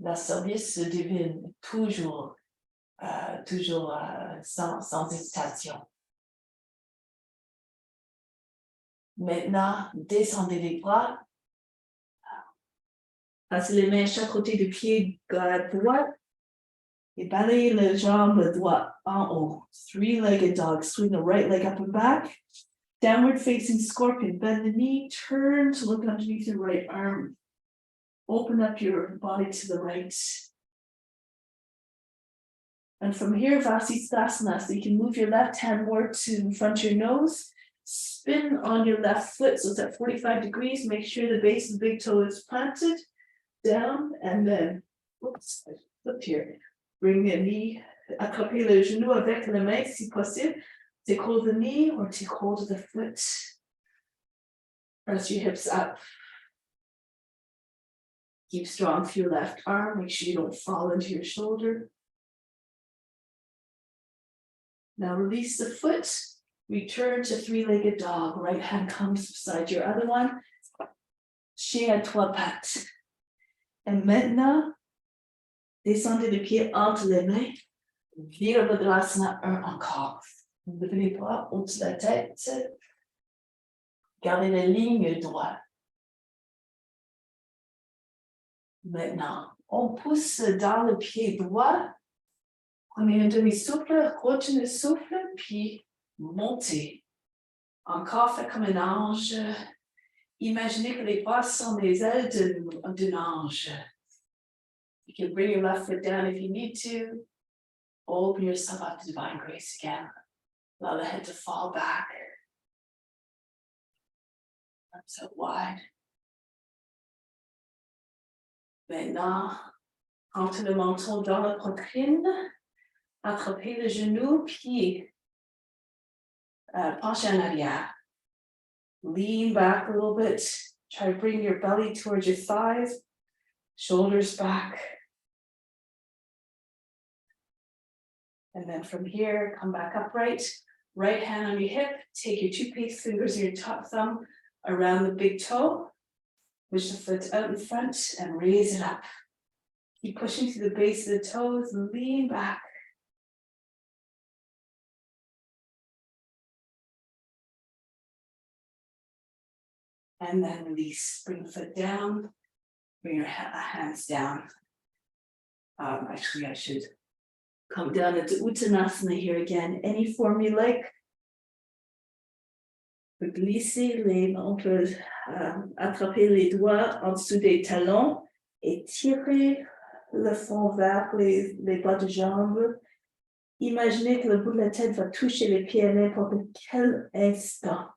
La service divine, toujours sans hésitation. Maintenant, descendez les bras. Passez les mains à chaque côté du pied droit et balayez les jambes droite en haut. Three-legged dog. Swing the right leg up and back. Downward facing scorpion. Bend the knee. Turn to look underneath your right arm. Open up your body to the right. And from here, Vasisthasana. So you can move your left hand more to in front of your nose. Spin on your left foot. So it's at 45 degrees. Make sure the base of the big toe is planted. Down and then, oops, I flipped here. Bring the knee, attrapez le genou avec la main si possible. Take hold of the knee or take hold of the foot. Press your hips up. Keep strong for your left arm. Make sure you don't fall into your shoulder. Now release the foot. Return to three-legged dog. Right hand comes beside your other one. Chien à trois pattes. Et maintenant, descendez les pieds entre les mains. Virabhadrasana 1 encore. Levez les bras au-dessus de la tête. Gardez la ligne droite. Maintenant, on pousse dans le pied droit. Prenez un demi-souffle, retenez le souffle, puis montez. Encore fait comme un ange. Imaginez que les bras sont des ailes d'un ange. You can bring your left foot down if you need to. Open yourself up to divine grace again. Allow the head to fall back. Arms out wide. Maintenant, entre le menton dans la poitrine. Attrapez le genou, pied. Penchez en arrière. Lean back a little bit. Try to bring your belly towards your thighs. Shoulders back. And then from here, come back upright. Right hand on your hip. Take your two fingers and your top thumb around the big toe. Push the foot out in front and raise it up. Keep pushing to the base of the toes. Lean back. And then release. Bring the foot down. Bring your hands down. Actually, I should come down into Uttanasana here again. Any form you like. Glissez les, on peut attraper les doigts en dessous des talons et tirer le fond vers les bas de jambes. Imaginez que le bout de la tête va toucher les pieds à n'importe quel instant.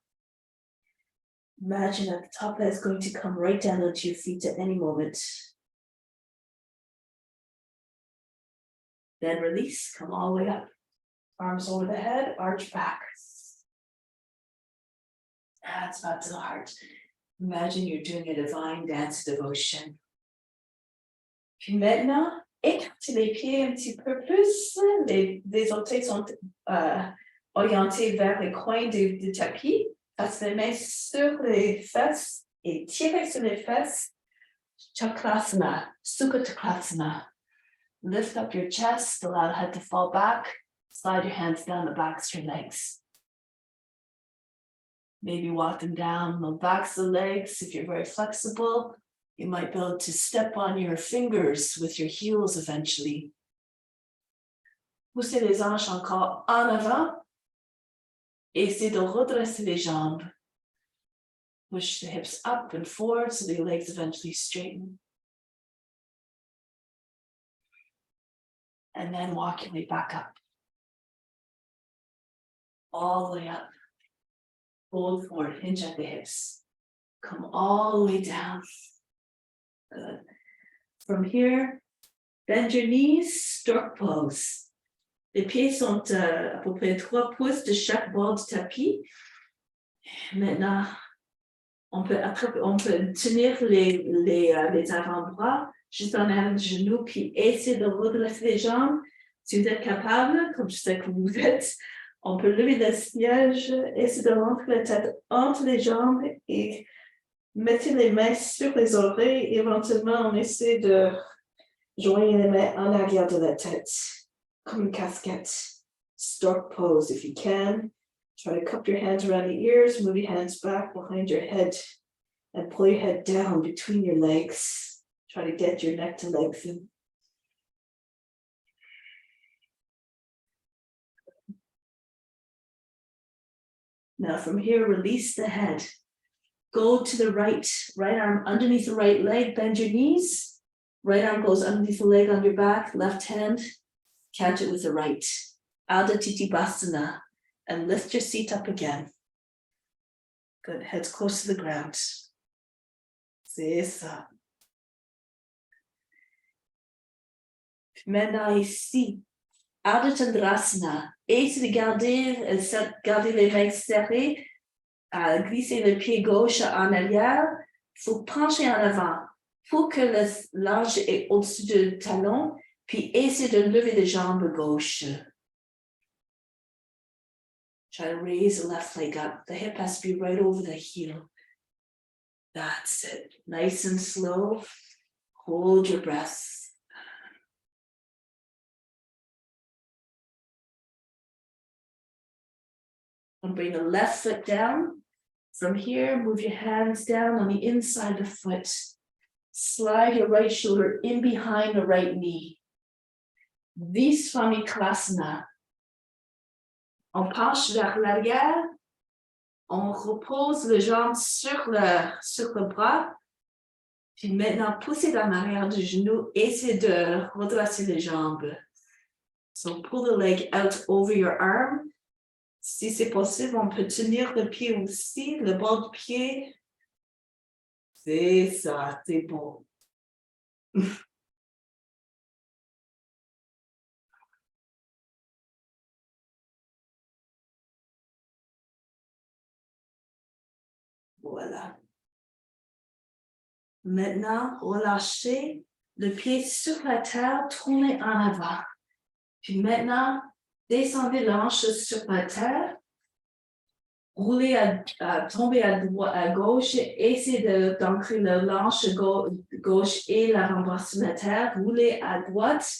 Imagine that the top is going to come right down onto your feet at any moment. Then release, come all the way up. Arms over the head, arch back. Hands back to the heart. Imagine you're doing a divine dance devotion. Puis maintenant, écartez les pieds un petit peu plus. Les orteils sont orientés vers les coins du tapis. Passez les mains sur les fesses et tirez sur les fesses. Chakrasana, Sukha Chakrasana. Lift up your chest, allow the head to fall back. Slide your hands down the backs of your legs. Maybe walk them down the backs of the legs. If you're very flexible, you might be able to step on your fingers with your heels eventually. Poussez les hanches encore en avant. Essayez de redresser les jambes. Push the hips up and forward so the legs eventually straighten. And then walk your way back up. All the way up. Fold forward, hinge at the hips. Come all the way down. Good. From here, bend your knees, stork pose. Les pieds sont à peu près 3 pouces de chaque bord du tapis. Maintenant, on peut tenir les avant-bras juste en arrière du genou, puis essayer de redresser les jambes. Si vous êtes capable, comme je sais que vous êtes, on peut lever le siège, essayer de rentrer la tête entre les jambes et Mettez les mains sur les oreilles. Éventuellement, on essaie de joindre les mains en arrière de la tête, comme une casquette. Stork pose if you can. Try to cup your hands around the ears, move your hands back behind your head, and pull your head down between your legs. Try to get your neck to lengthen. Now from here, release the head. Go to the right arm underneath the right leg, bend your knees. Right arm goes underneath the leg on your back, left hand, catch it with the right. Adho Titibhasana, and lift your seat up again. Good, head's close to the ground. C'est ça. Maintenant ici, Adho Chandrasana, essayez de garder les mains serrées, glisser le pied gauche en arrière, il faut pencher en avant pour que le linge est au-dessus du talon, puis essayez de lever les jambes gauche. Try to raise the left leg up. The hip has to be right over the heel. That's it. Nice and slow. Hold your breath. And bring the left foot down. From here, move your hands down on the inside of the foot. Slide your right shoulder in behind the right knee. Visvamiklasana. On penche vers l'arrière. On repose les jambes sur le bras. Puis maintenant, poussez dans l'arrière du genou. Essayez de redresser les jambes. So pull the leg out over your arm. Si c'est possible, on peut tenir le pied aussi, le bord du pied. C'est ça, c'est bon. Voilà. Maintenant, relâchez le pied sur la terre, tournez en avant. Puis maintenant, descendez l'hanche sur la terre. Roulez tomber à gauche, essayez d'ancrer la hanche gauche et l'avant-bras sur la terre, roulez à droite,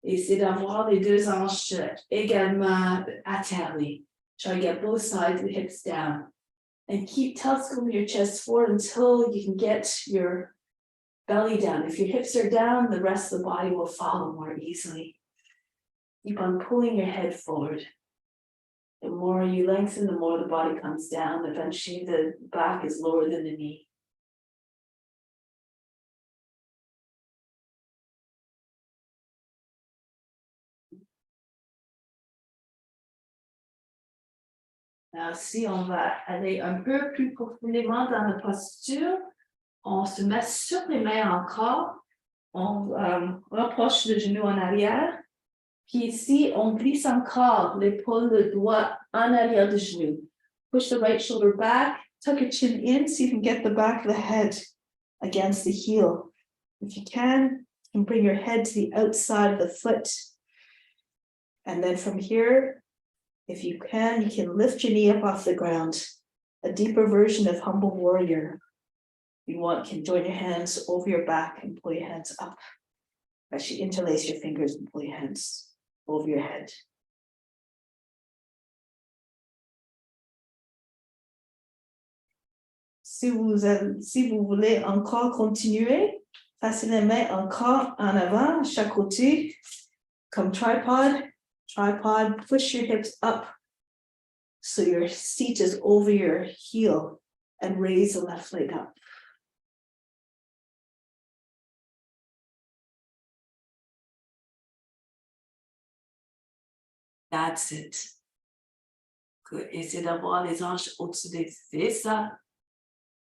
essayez d'avoir les deux hanches également atterrées. Try to get both sides of the hips down. And keep telescoping your chest forward until you can get your belly down. If your hips are down, the rest of the body will follow more easily. Keep on pulling your head forward. The more you lengthen, the more the body comes down. Eventually, the back is lower than the knee. Now, si on va aller un peu plus profondément dans la posture, on se met sur les mains encore. On rapproche le genou en arrière. Puis ici, on glisse encore l'épaule, le doigt en arrière du genou. Push the right shoulder back, tuck your chin in so you can get the back of the head against the heel. If you can bring your head to the outside of the foot. And then from here, if you can lift your knee up off the ground. A deeper version of humble warrior. You can join your hands over your back and pull your hands up. Actually, interlace your fingers and pull your hands over your head. Si vous voulez encore continuer, passez les mains encore en avant, chaque côté, comme tripod. Tripod, push your hips up so your seat is over your heel and raise the left leg up. That's it. Good. Essayez d'avoir les hanches au-dessus des fesses. Il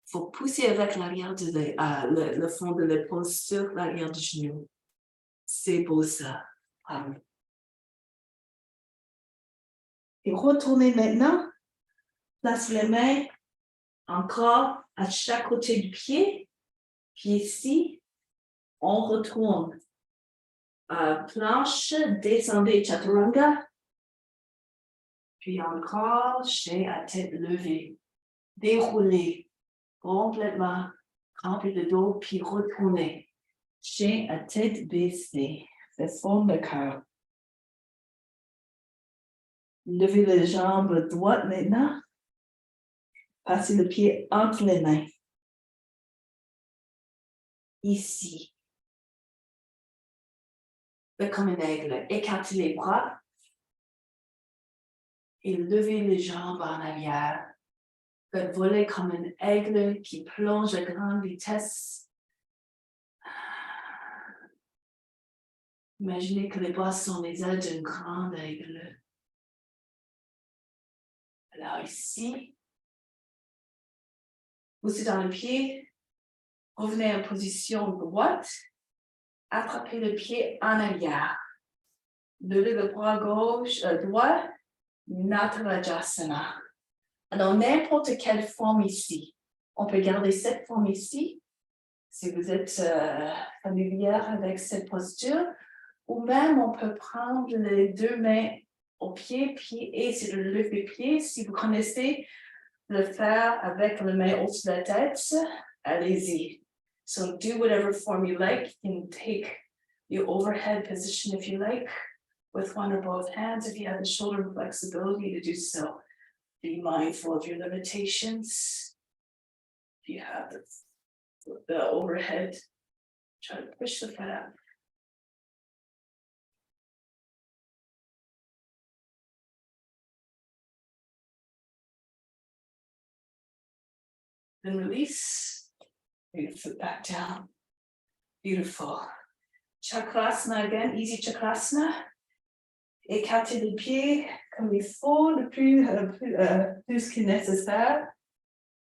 faut pousser avec l'arrière le fond de l'épaule sur l'arrière du genou. C'est beau ça. Bravo. Et retournez maintenant. Place les mains encore à chaque côté du pied. Puis ici, on retourne. Planche, descendez chaturanga. Puis encore, chez à tête levée. Déroulez. Complètement. Camper le dos, puis retourner. Chien à tête baissée. Fais fondre le cœur. Levez les jambes droites maintenant. Passez le pied entre les mains. Ici. Faites comme un aigle. Écartez les bras. Et levez les jambes en arrière. Faites voler comme un aigle qui plonge à grande vitesse. Imaginez que les bras sont les ailes d'un grand aigle. Alors ici, poussez dans le pied, revenez en position droite, attrapez le pied en arrière. Levez le bras gauche, droit, Natarajasana. Alors n'importe quelle forme ici. On peut garder cette forme ici, si vous êtes familière avec cette posture, ou même on peut prendre les deux mains au pied, et essayer de lever les pieds. Si vous connaissez le faire avec les mains au-dessus de la tête, allez-y. So do whatever form you like. You can take the overhead position if you like, with one or both hands if you have the shoulder flexibility to do so. Be mindful of your limitations. If you have the overhead, try to push the foot up. Then release. Bring your foot back down. Beautiful. Chakrasana again, easy chakrasana. Écartez les pieds comme il faut, le plus qu'il est nécessaire.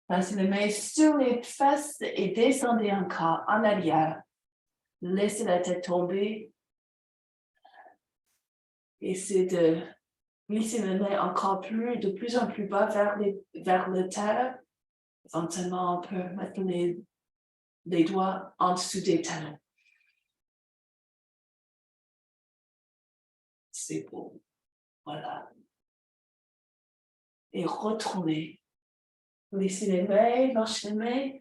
Passez les mains sur les fesses et descendez encore en arrière. Laissez la tête tomber. Essayez de glisser les mains encore de plus en plus bas vers le terre. Éventuellement, on peut mettre les doigts en dessous des talons. C'est beau. Voilà. Et retournez. Laissez les mains, lâchez les mains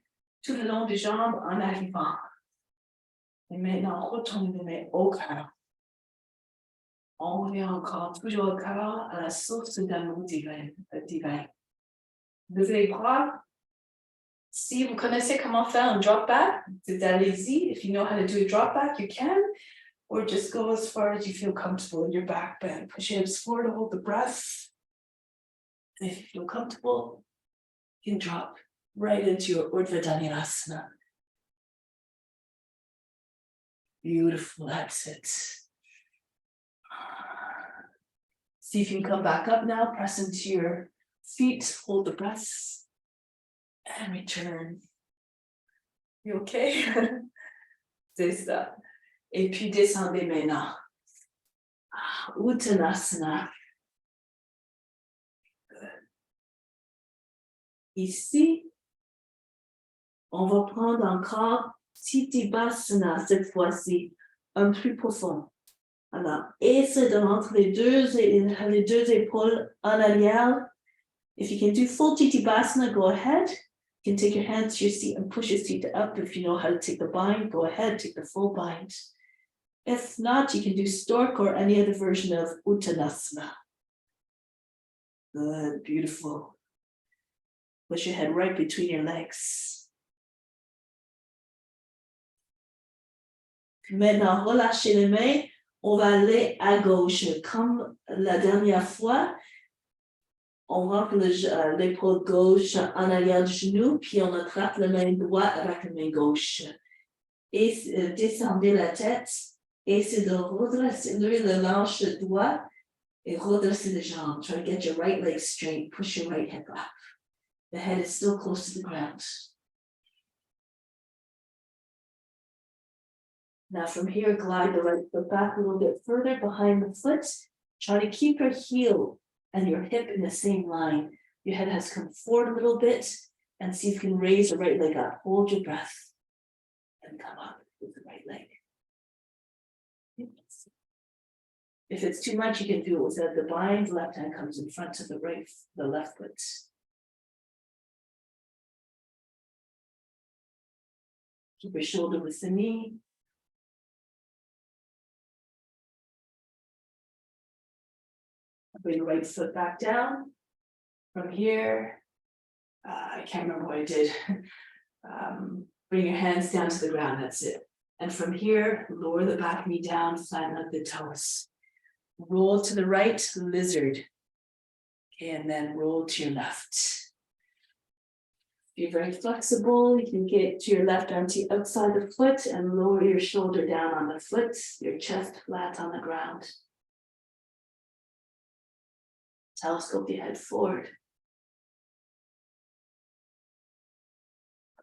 tout le long des jambes en arrivant. Et maintenant, retournez les mains au cœur. On revient encore toujours au cœur, à la source d'amour divin. Levez les bras. Si vous connaissez comment faire un drop back, allez-y. If you know how to do a drop back, you can. Or just go as far as you feel comfortable in your back bend. Push your hips forward to hold the breath. And if you feel comfortable, you can drop right into your Urdhva Dhanurasana. Beautiful, that's it. See if you can come back up now, press into your feet, hold the breath, and return. You okay? C'est ça. Et puis descendez maintenant. Uttanasana. Ici, on va prendre encore Siddhibhasana cette fois-ci, un plus profond. Alors, essayez de rentrer les deux épaules en arrière. If you can do full Siddhibhasana, go ahead. You can take your hands to your seat and push your seat up. If you know how to take the bind, go ahead, take the full bind. If not, you can do stork or any other version of Uttanasana. Good, beautiful. Push your head right between your legs. Maintenant, relâchez les mains. On va aller à gauche. Comme la dernière fois, on rentre l'épaule gauche en arrière du genou, puis on attrape la main droite avec la main gauche. Et descendez la tête. Essayez de redresser le hanche droit et redresser les jambes. Try to get your right leg straight. Push your right hip up. The head is still close to the ground. Now from here, glide the right foot back a little bit further behind the foot. Try to keep your heel and your hip in the same line. Your head has come forward a little bit, and see if you can raise the right leg up. Hold your breath and come up with the right leg. If it's too much, you can do it with the bind. Left hand comes in front of the left foot. Keep your shoulder with the knee. Bring the right foot back down. From here, I can't remember what I did. Bring your hands down to the ground, that's it. And from here, lower the back knee down, flatten out the toes. Roll to the right, lizard. Okay, and then roll to your left. Be very flexible. You can get to your left arm to outside the foot and lower your shoulder down on the foot, your chest flat on the ground. Telescope your head forward.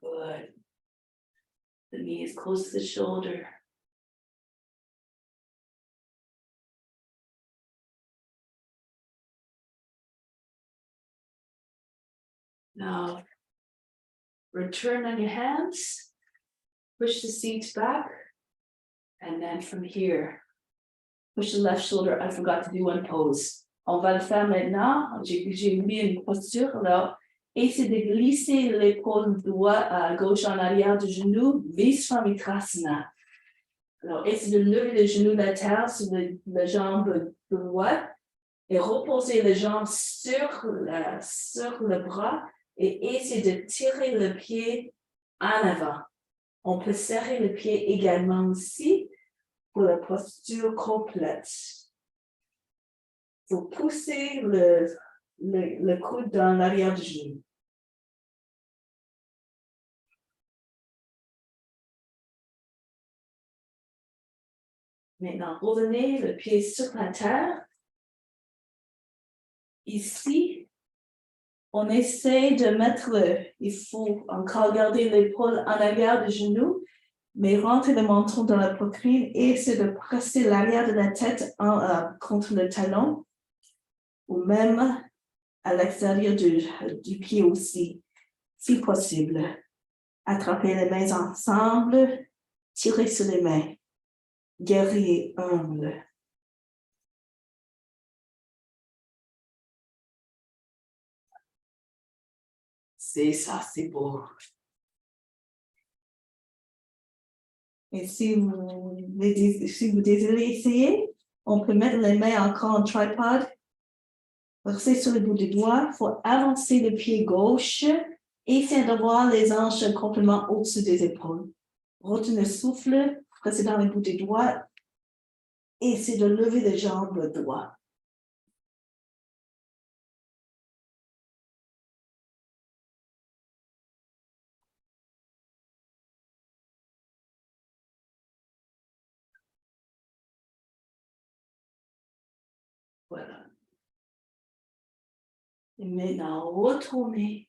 Good. The knee is close to the shoulder. Now, return on your hands. Push the seat back. And then from here, push the left shoulder. I forgot to do one pose. On va le faire maintenant. J'ai mis une posture là. Et c'est de glisser l'épaule droite gauche en arrière du genou, Visvamitrasana. Alors, essayez de lever le genou latéral sur la jambe droite et reposer les jambes sur le bras et essayez de tirer le pied en avant. On peut serrer le pied également aussi pour la posture complète. Vous poussez le coude dans l'arrière du genou. Maintenant, revenez le pied sur la terre. Ici, on essaie de mettre il faut encore garder l'épaule en arrière du genou, mais rentrer le menton dans la poitrine et essayer de presser l'arrière de la tête contre le talon, ou même à l'extérieur du pied aussi, si possible. Attrapez les mains ensemble, tirez sur les mains. Guerrier humble. C'est ça, c'est beau. Et si vous désirez essayer, on peut mettre les mains encore en tripod, verser sur le bout du doigt, il faut avancer le pied gauche, essayer d'avoir les hanches complètement au-dessus des épaules. Retenez le souffle, presser dans le bout des doigts, et essayer de lever les jambes droites. Voilà. Et maintenant, retournez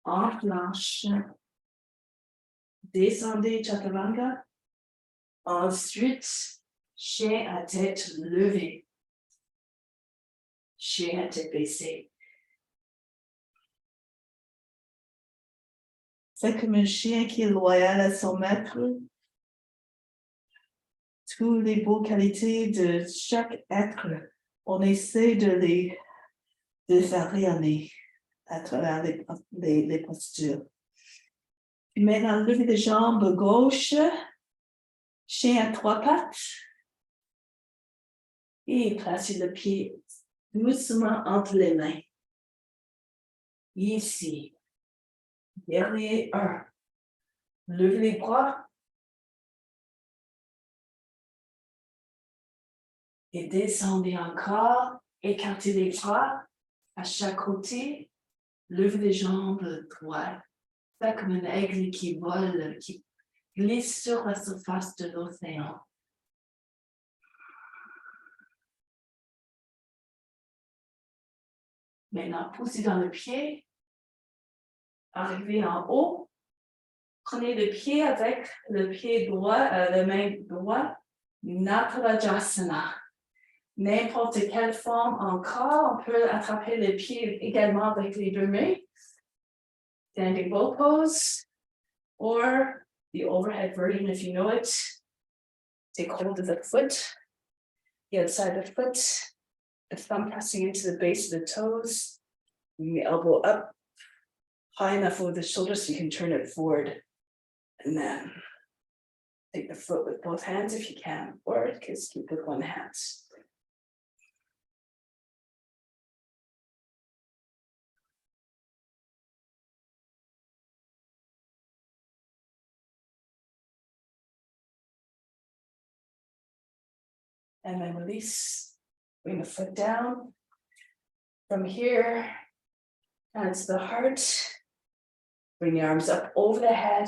en planche. Descendez Chaturanga. Ensuite, chien à tête levée. Chien à tête baissée. C'est comme un chien qui est loyal à son maître. Toutes les beaux qualités de chaque être, on essaie de faire rayonner à travers les postures. Puis maintenant, levez les jambes gauche, chien à trois pattes. Et placez le pied doucement entre les mains. Ici. Guerrier 1. Levez les bras. Et descendez encore. Écartez les bras à chaque côté. Levez les jambes droites. Faites comme un aigle qui vole, qui glisse sur la surface de l'océan. Maintenant, poussez dans le pied. Arrivez en haut. Prenez le pied avec le pied droit, la main droite. Natarajasana. N'importe quelle forme encore, on peut attraper le pied également avec les deux mains. Standing bow pose, or the overhead version if you know it. Take hold of the foot, the outside of the foot, the thumb pressing into the base of the toes, and the elbow up, high enough over the shoulder so you can turn it forward And then take the foot with both hands if you can, or just keep with one hand. And then release, bring the foot down. From here, hands to the heart. Bring the arms up over the head.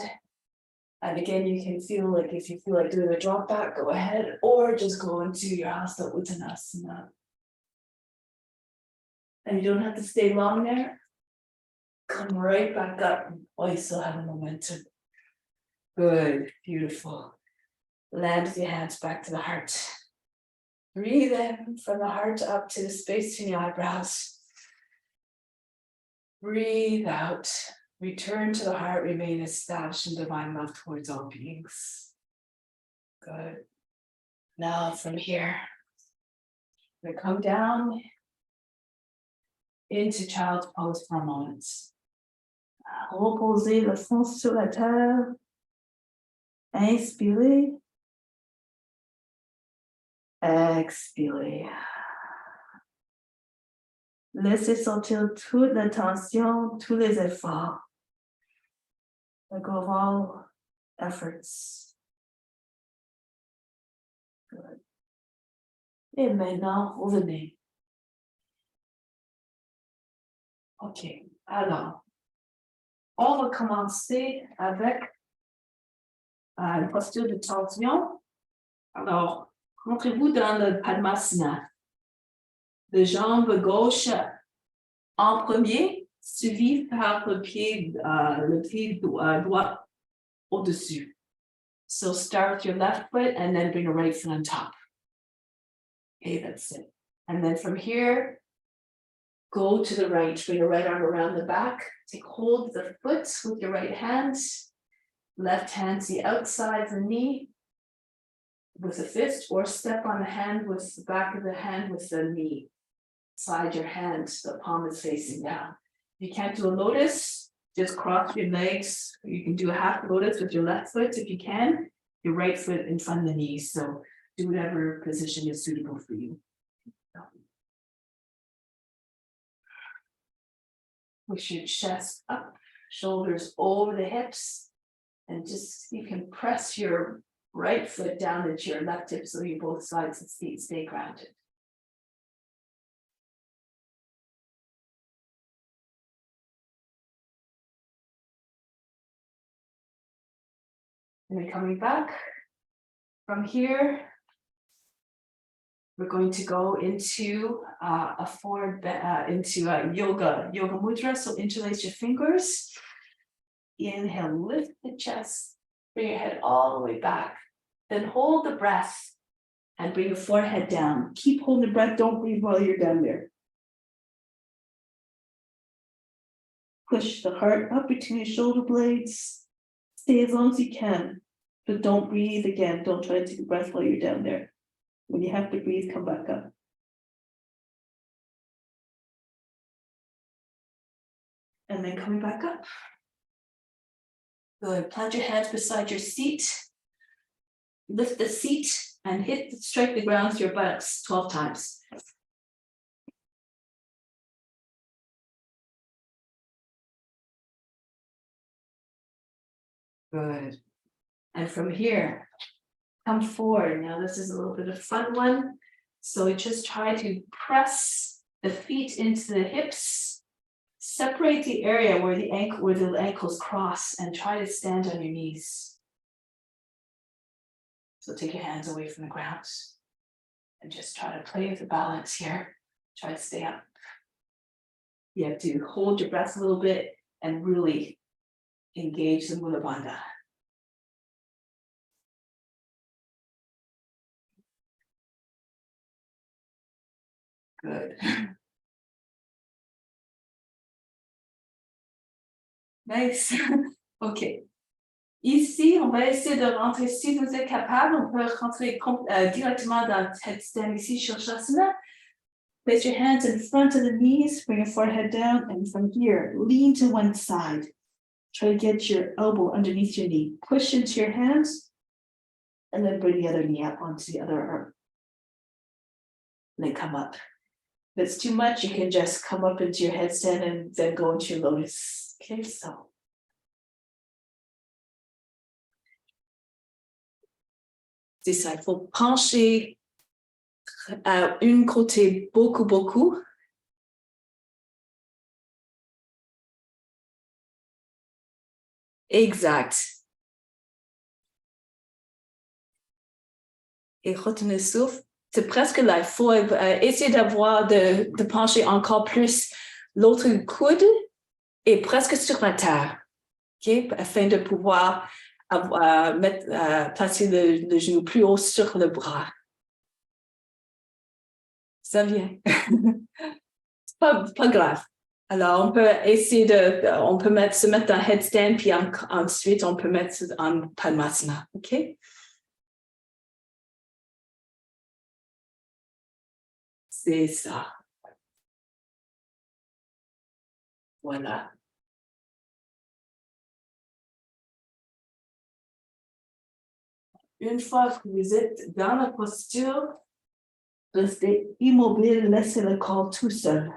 And again, you can feel like if you feel like doing a drop back, go ahead, or just go into your Hasta Uttanasana. And you don't have to stay long there. Come right back up while you still have the momentum. Good, beautiful. Land with your hands back to the heart. Breathe in from the heart up to the space between your eyebrows. Breathe out. Return to the heart. Remain established in divine love towards all beings. Good. Now from here, we're going to come down into child's pose for a moment. Reposez le front sur la terre. Inspirez. Expirez. Laissez sortir toute la tension, tous les efforts. Let go of all efforts. Good. Et maintenant, revenez. Ok, alors, on va commencer avec une posture de tension. Alors, rentrez-vous dans le Padmasana. Les jambes gauche en premier, suivi par le pied droit au-dessus. So start with your left foot and then bring your right foot on top. Okay, that's it. And then from here, go to the right, bring your right arm around the back, take hold of the foot with your right hand, left hand to the outside of the knee with a fist, or step on the hand with the back of the hand with the knee. Slide your hand, the palm is facing down. If you can't do a lotus, just cross your legs. You can do a half lotus with your left foot if you can, your right foot in front of the knees. So do whatever position is suitable for you. Push your chest up, shoulders over the hips, and just you can press your right foot down into your left hip so you both sides of the feet stay grounded. And then coming back from here, we're going to go into a forward, into a yoga mudra. So interlace your fingers. Inhale, lift the chest, bring your head all the way back. Then hold the breath and bring your forehead down. Keep holding the breath, don't breathe while you're down there. Push the heart up between your shoulder blades. Stay as long as you can, but don't breathe again. Don't try to take a breath while you're down there. When you have to breathe, come back up. And then coming back up. Good. Plant your hands beside your seat. Lift the seat and strike the ground with your buttocks 12 times. Good. And from here, come forward. Now this is a little bit of a fun one. So just try to press the feet into the hips. Separate the area where the ankles cross and try to stand on your knees. So take your hands away from the ground and just try to play with the balance here. Try to stay up. You have to hold your breath a little bit and really engage the Mula Bandha. Good. Nice. OK. Ici, on va essayer de rentrer, si vous êtes capable, on peut rentrer directement dans headstand ici, Shirshasana. Place your hands in front of the knees, bring your forehead down, and from here, lean to one side. Try to get your elbow underneath your knee. Push into your hands, and then bring the other knee up onto the other arm. And then come up. If it's too much, you can just come up into your headstand and then go into your lotus. Okay, so. C'est ça, il faut pencher à une côté beaucoup. Exact. Et retenez le souffle. C'est presque là. Il faut essayer de pencher encore plus l'autre coude et presque sur la terre. Okay? Afin de pouvoir placer le genou plus haut sur le bras. Ça vient. C'est pas grave. Alors, on peut essayer se mettre en headstand, puis ensuite, on peut mettre en Padmasana, OK? C'est ça. Voilà. Une fois que vous êtes dans la posture, restez immobile, laissez le corps tout seul.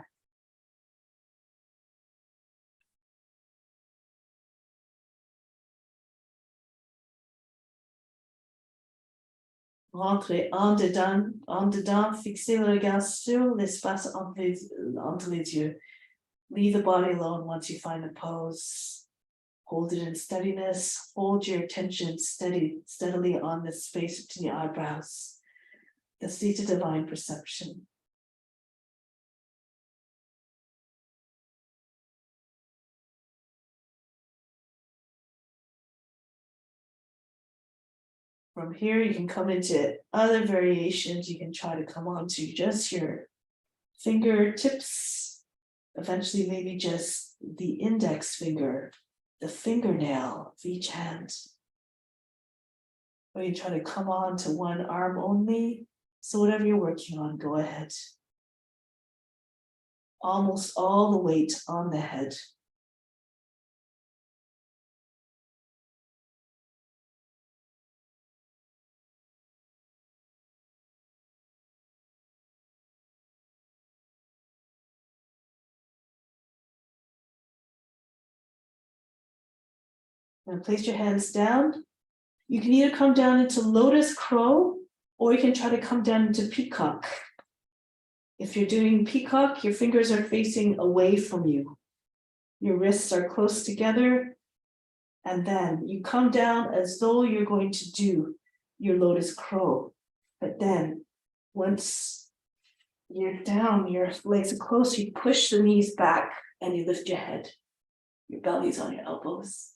Rentrez en dedans, fixez le regard sur l'espace entre les yeux. Leave the body alone once you find the pose. Hold it in steadiness. Hold your attention steadily on the space between your eyebrows. The state of divine perception. From here, you can come into other variations. You can try to come onto just your fingertips. Eventually, maybe just the index finger, the fingernail of each hand. Or you try to come on to one arm only. So whatever you're working on, go ahead. Almost all the weight on the head. And place your hands down. You can either come down into lotus crow, or you can try to come down into peacock. If you're doing peacock, your fingers are facing away from you. Your wrists are close together. And then you come down as though you're going to do your lotus crow. But then once you're down, your legs are close, you push the knees back and you lift your head. Your belly's on your elbows.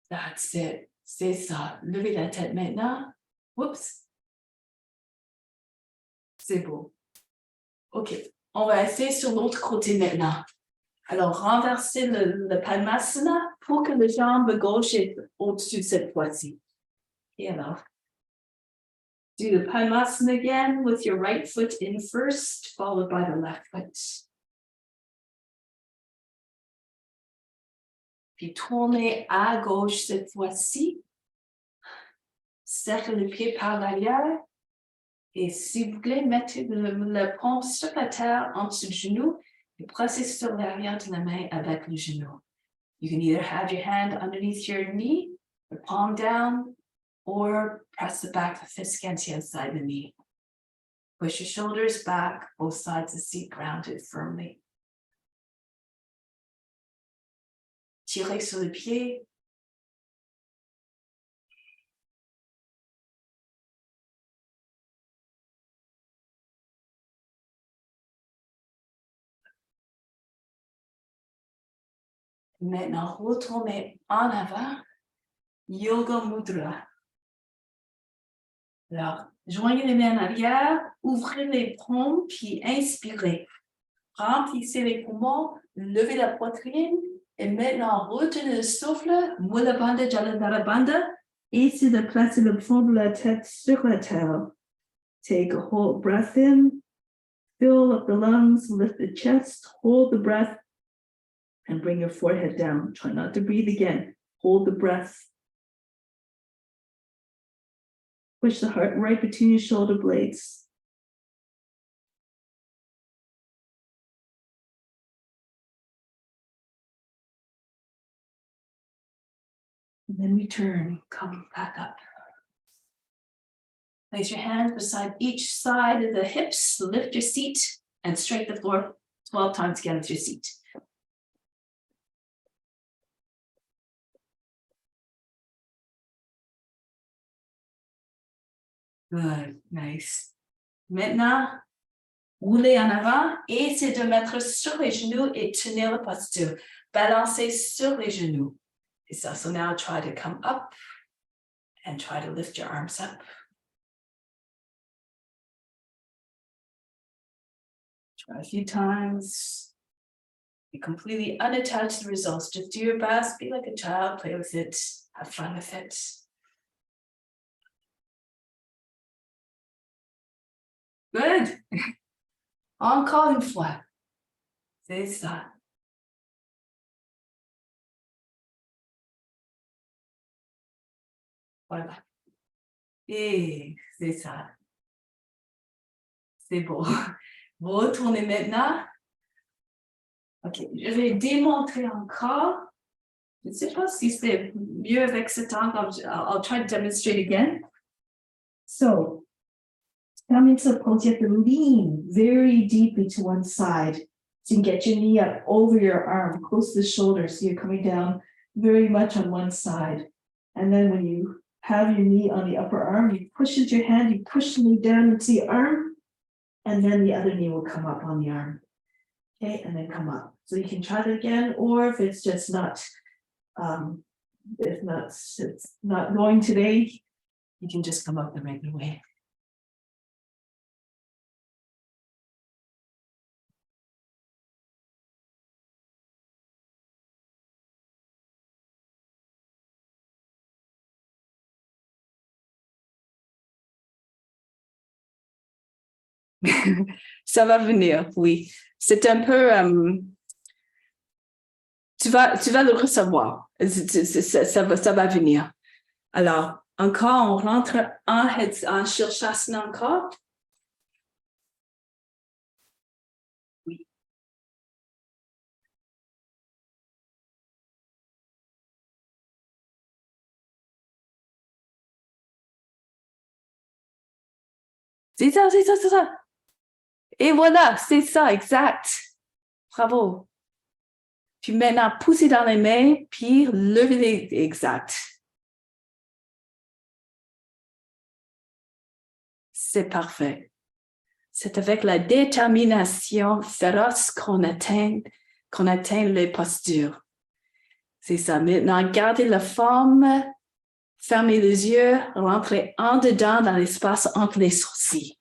That's it. C'est ça. Levez la tête maintenant. Oups. C'est beau. OK. On va essayer sur l'autre côté maintenant. Alors, renversez le Padmasana pour que la jambe gauche est au-dessus cette fois-ci. Et alors, do the Padmasana again with your right foot in first, followed by the left foot. Puis tournez à gauche cette fois-ci. Serrez le pied par l'arrière. Et s'il vous plaît, mettez le paume sur la terre en dessous du genou et pressez sur l'arrière de la main avec le genou. You can either have your hand underneath your knee, the palm down, or press the back of the fist against the outside of the knee. Push your shoulders back, both sides of the seat grounded firmly. Tirez sur le pied. Maintenant, retournez en avant. Yoga Mudra. Alors, joignez les mains en arrière, ouvrez les paumes, puis inspirez. Remplissez les poumons, levez la poitrine, et maintenant, retenez le souffle, Mula Bandha, Jalandhara Bandha, et essayez de placer le fond de la tête sur la terre. Take a whole breath in, fill up the lungs, lift the chest, hold the breath, and bring your forehead down. Try not to breathe again. Hold the breath. Push the heart right between your shoulder blades. And then return, come back up. Place your hands beside each side of the hips, lift your seat, and straight the floor 12 times again with your seat. Good, nice. Maintenant, roulez en avant et c'est de mettre sur les genoux et tenir la posture. Balancer sur les genoux. So now try to come up and try to lift your arms up. Try a few times. Be completely unattached to the results. Just do your best. Be like a child. Play with it. Have fun with it. Good. Encore une fois. C'est ça. Voilà. Et c'est ça. C'est beau. Vous retournez maintenant. OK, je vais démontrer encore. Je ne sais pas si c'est mieux avec cet angle. I'll try to demonstrate again. So, that means suppose you have to lean very deeply to one side. So you can get your knee up over your arm, close to the shoulder. So you're coming down very much on one side. And then when you have your knee on the upper arm, you push into your hand, you push the knee down into the arm, and then the other knee will come up on the arm. Okay, and then come up. So you can try it again, or if it's just not, it's not going today, you can just come up the regular way. Ça va venir, oui. C'est un peu, tu vas le recevoir. Ça va venir. Alors, encore, on rentre en Shirshasana encore. Oui. C'est ça, c'est ça, c'est ça. Et voilà, c'est ça, exact. Bravo. Puis maintenant, poussez dans les mains, puis levez les exact. C'est parfait. C'est avec la détermination féroce qu'on atteint les postures. C'est ça. Maintenant, gardez la forme, fermez les yeux, rentrez en dedans dans l'espace entre les sourcils.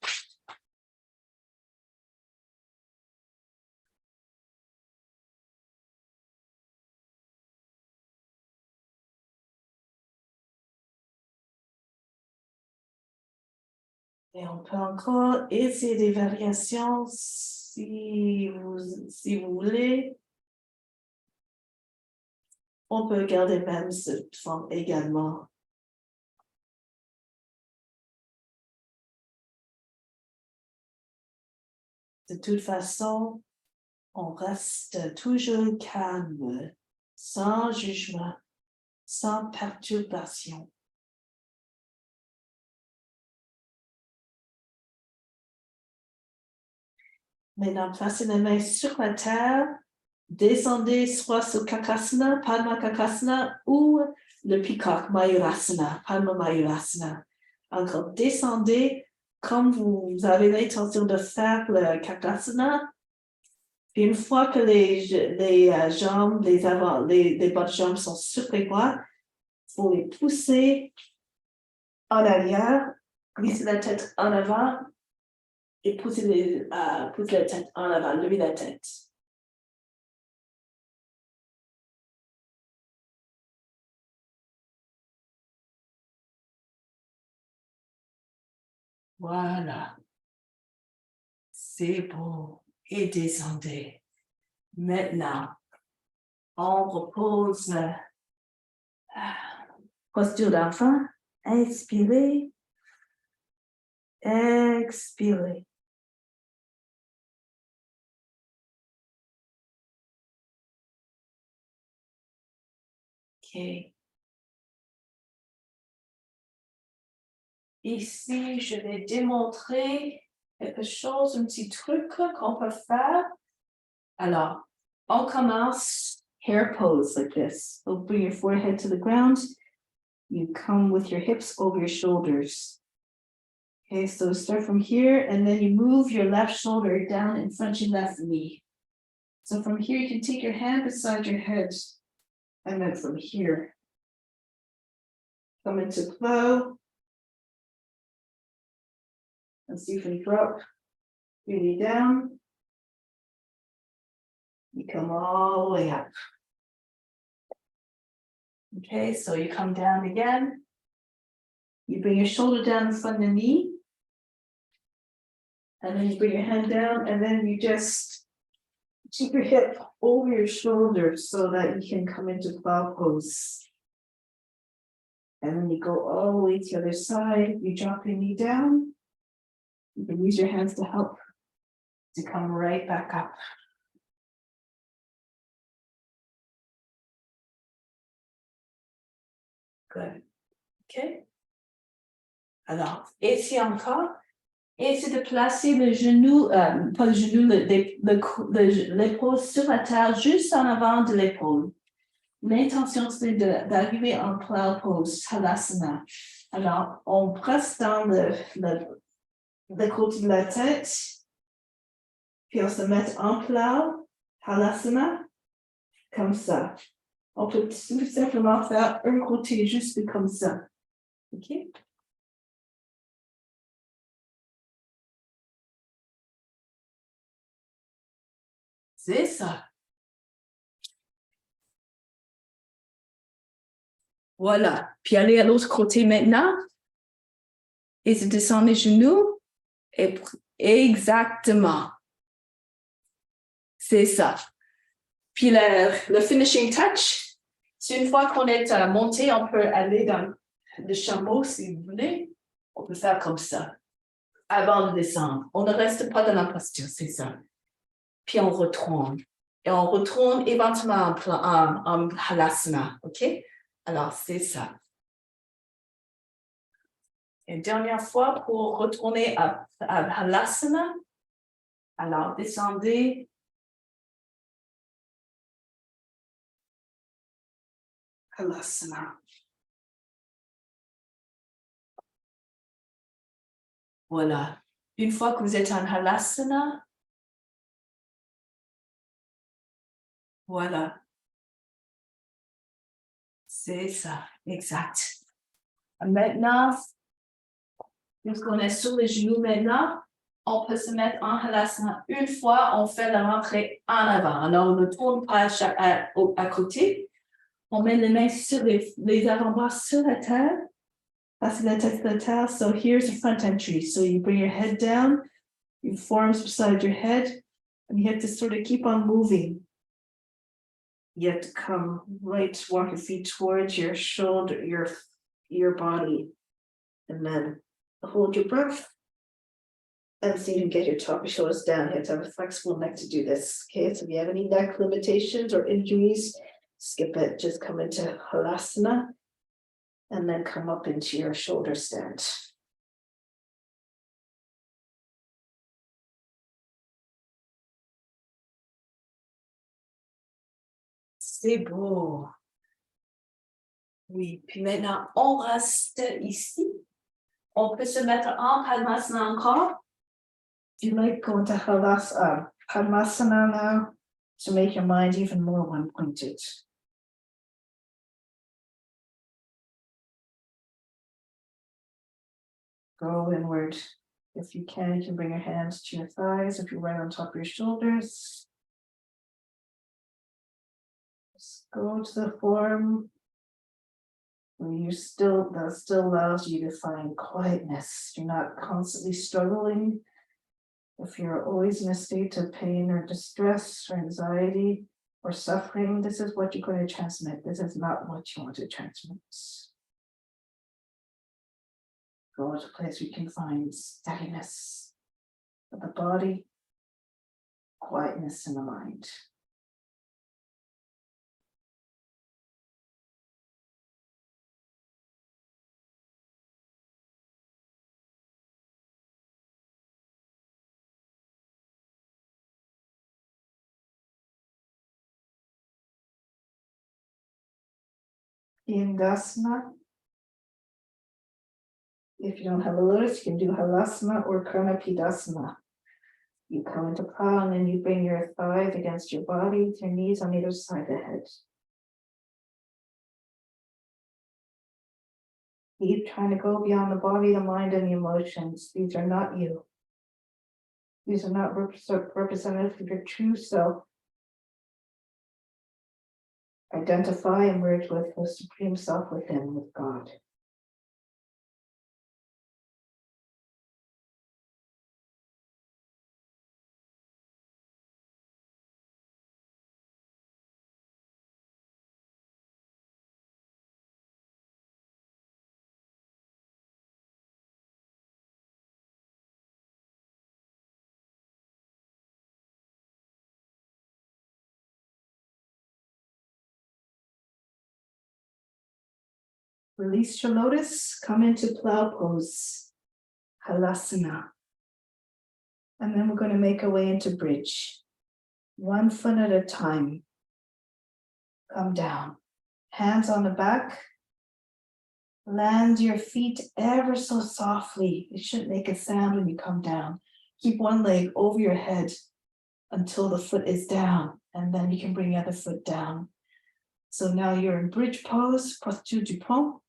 Et on peut encore essayer des variations si vous voulez. On peut garder même cette forme également. De toute façon, on reste toujours calme, sans jugement, sans perturbation. Maintenant, placez les mains sur la terre, descendez soit sur Kakasana, Padma Kakasana ou le peacock Mayurasana, Padma Mayurasana. Encore descendez comme vous avez l'intention de faire le Kakasana. Puis une fois que les jambes, les bas de jambes sont sur les bras, il faut les pousser en arrière, glisser la tête en avant et pousser la tête en avant, lever la tête. Voilà. C'est beau. Et descendez. Maintenant, on repose. Posture d'enfant. Inspirez. Expirez. OK. Ici, je vais démontrer quelque chose, un petit truc qu'on peut faire. Alors, on commence hair pose like this. So bring your forehead to the ground. You come with your hips over your shoulders. Okay, so start from here and then you move your left shoulder down in front of your left knee. So from here, you can take your hand beside your head. And then from here, come into plow. And see if you drop your knee down. You come all the way up. Okay, so you come down again. You bring your shoulder down in front of the knee. And then you bring your hand down and then you just keep your hip over your shoulder so that you can come into plow pose. And then you go all the way to the other side. You drop your knee down. You can use your hands to help to come right back up. Good. OK. Alors, ici encore, essaie de placer le genou, pas le genou, l'épaule sur la terre, juste en avant de l'épaule. L'intention, c'est d'arriver en plow pose, halasana. Alors, on presse dans le côté de la tête, puis on se met en plow, halasana, comme ça. On peut tout simplement faire un côté juste comme ça. OK? C'est ça. Voilà. Puis aller à l'autre côté maintenant. Et se descendre les genoux. Et exactement. C'est ça. Puis le finishing touch, c'est une fois qu'on est monté, on peut aller dans le chameau si vous voulez. On peut faire comme ça. Avant de descendre. On ne reste pas dans la posture, c'est ça. Puis on retourne. Et on retourne éventuellement en halasana. OK? Alors, c'est ça. Une dernière fois pour retourner à halasana. Alors, descendez. Halasana. Voilà. Une fois que vous êtes en halasana, voilà. C'est ça, exact. Maintenant, puisqu'on est sur les genoux maintenant, on peut se mettre en halasana. Une fois, on fait la rentrée en avant. Alors, on ne tourne pas à côté. On met les mains sur les avant-bras sur la terre. Passing the tête de la terre. So here's the front entry. So you bring your head down, your forearms beside your head, and you have to sort of keep on moving. You have to come right, walk your feet towards your shoulder, your body, and then hold your breath. And so you can get your top of your shoulders down. You have to have a flexible neck to do this. Okay, so if you have any neck limitations or injuries, skip it. Just come into halasana and then come up into your shoulder stand. C'est beau. Oui, puis maintenant, on reste ici. On peut se mettre en Padmasana encore. If you like, go into Padmasana now to make your mind even more one-pointed. Go inward. If you can bring your hands to your thighs. If you're right on top of your shoulders. Just go to the form that still allows you to find quietness. You're not constantly struggling. If you're always in a state of pain or distress or anxiety or suffering, this is what you're going to transmit. This is not what you want to transmit. Go to a place where you can find steadiness of the body, quietness in the mind. Indasana. If you don't have a lotus, you can do halasana or karnapidasana. You come into plow and then you bring your thighs against your body, your knees on either side of the head. Keep trying to go beyond the body, the mind, and the emotions. These are not you. These are not representative of your true self. Identify and merge with the Supreme Self within, with God. Release your lotus, come into plow pose, halasana. And then we're going to make our way into bridge. 1 foot at a time. Come down. Hands on the back. Land your feet ever so softly. It shouldn't make a sound when you come down. Keep one leg over your head until the foot is down, and then you can bring the other foot down. So now you're in bridge pose, posture du pont.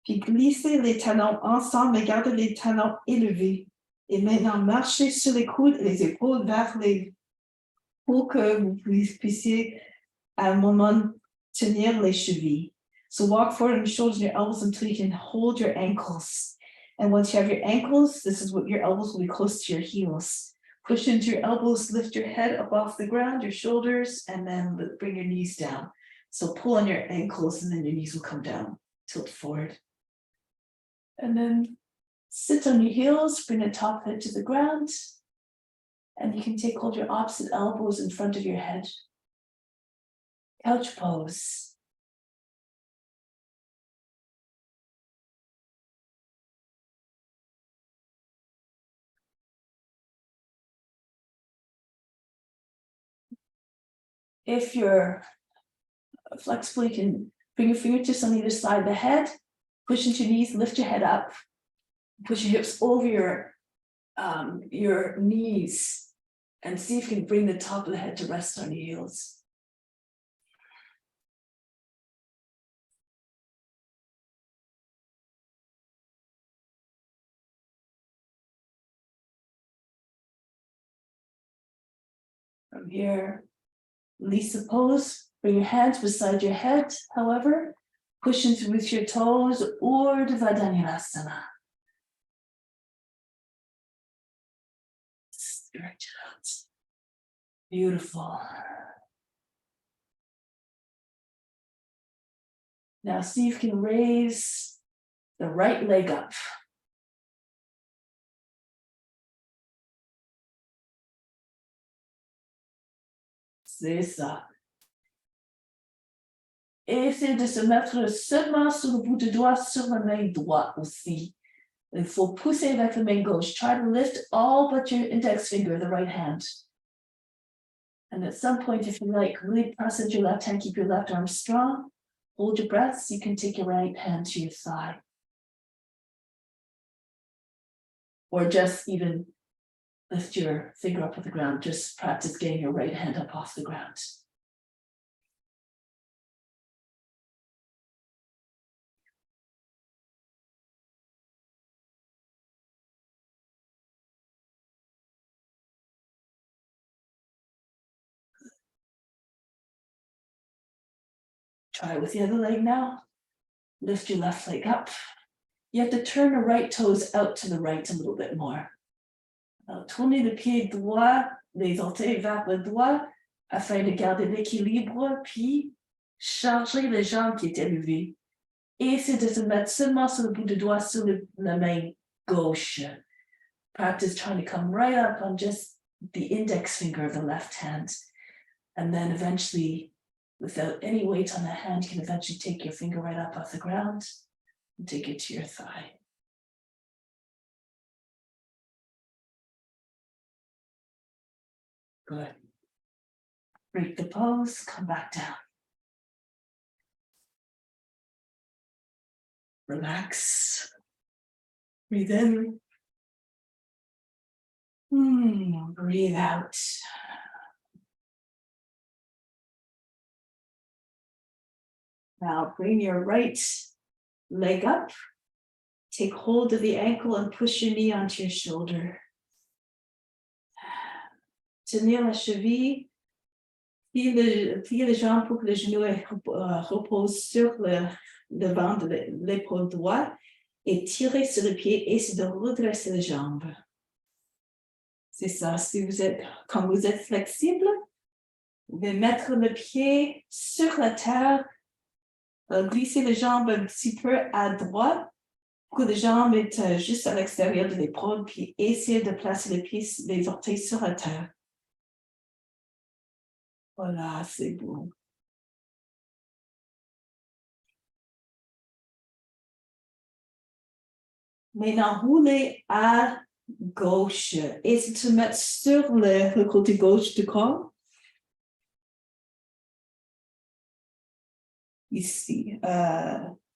Puis glissez les talons ensemble, mais gardez les talons élevés. Et maintenant, marchez sur les coudes et les épaules vers les pour que vous puissiez à un moment tenir les chevilles. So walk forward on your shoulders and your elbows until you can hold your ankles. And once you have your ankles, this is what your elbows will be close to your heels. Push into your elbows, lift your head up off the ground, your shoulders, and then bring your knees down. So pull on your ankles and then your knees will come down, tilt forward. And then sit on your heels, bring the top head to the ground. And you can hold your opposite elbows in front of your head. Couch pose. If you're flexible, you can bring your fingertips on either side of the head, push into your knees, lift your head up, push your hips over your knees, and see if you can bring the top of the head to rest on your heels. From here, release the pose, bring your hands beside your head, however, push into with your toes, Urdhva Dhanurasana. Stretch it out. Beautiful. Now see if you can raise the right leg up. C'est ça. Et essayez de se mettre seulement sur le bout de doigt sur la main droite aussi. Il faut pousser avec la main gauche. Try to lift all but your index finger, the right hand. And at some point, if you like, really press into your left hand, keep your left arm strong. Hold your breath so you can take your right hand to your thigh. Or just even lift your finger up off the ground. Just practice getting your right hand up off the ground. Try it with the other leg now. Lift your left leg up. You have to turn the right toes out to the right a little bit more. Alors, tournez le pied droit, les orteils vers le droit, afin de garder l'équilibre, puis charger les jambes qui étaient levées. Et c'est de se mettre seulement sur le bout de doigt sur la main gauche. Practice trying to come right up on just the index finger of the left hand. And then eventually, without any weight on the hand, you can eventually take your finger right up off the ground and take it to your thigh. Good. Break the pose, come back down. Relax. Breathe in. Breathe out. Now bring your right leg up. Take hold of the ankle and push your knee onto your shoulder. Tenir la cheville. Pliez les jambes pour que le genou repose sur le devant de l'épaule droite et tirer sur le pied et c'est de redresser les jambes. C'est ça. Quand vous êtes flexible, vous pouvez mettre le pied sur la terre, glisser les jambes un petit peu à droite pour que les jambes soient juste à l'extérieur de l'épaule, puis essayer de placer les pieds, les orteils sur la terre. Voilà, c'est bon. Maintenant, roulez à gauche. Essayez de se mettre sur le côté gauche du corps. Ici,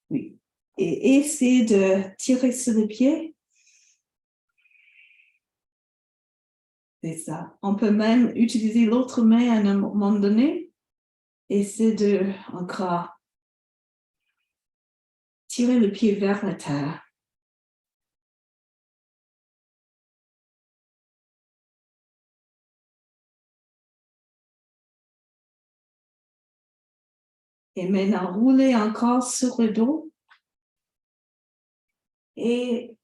oui. Et essayez de tirer sur le pied. C'est ça. On peut même utiliser l'autre main à un moment donné. Essayez de encore tirer le pied vers la terre. Et maintenant, roulez encore sur le dos. Et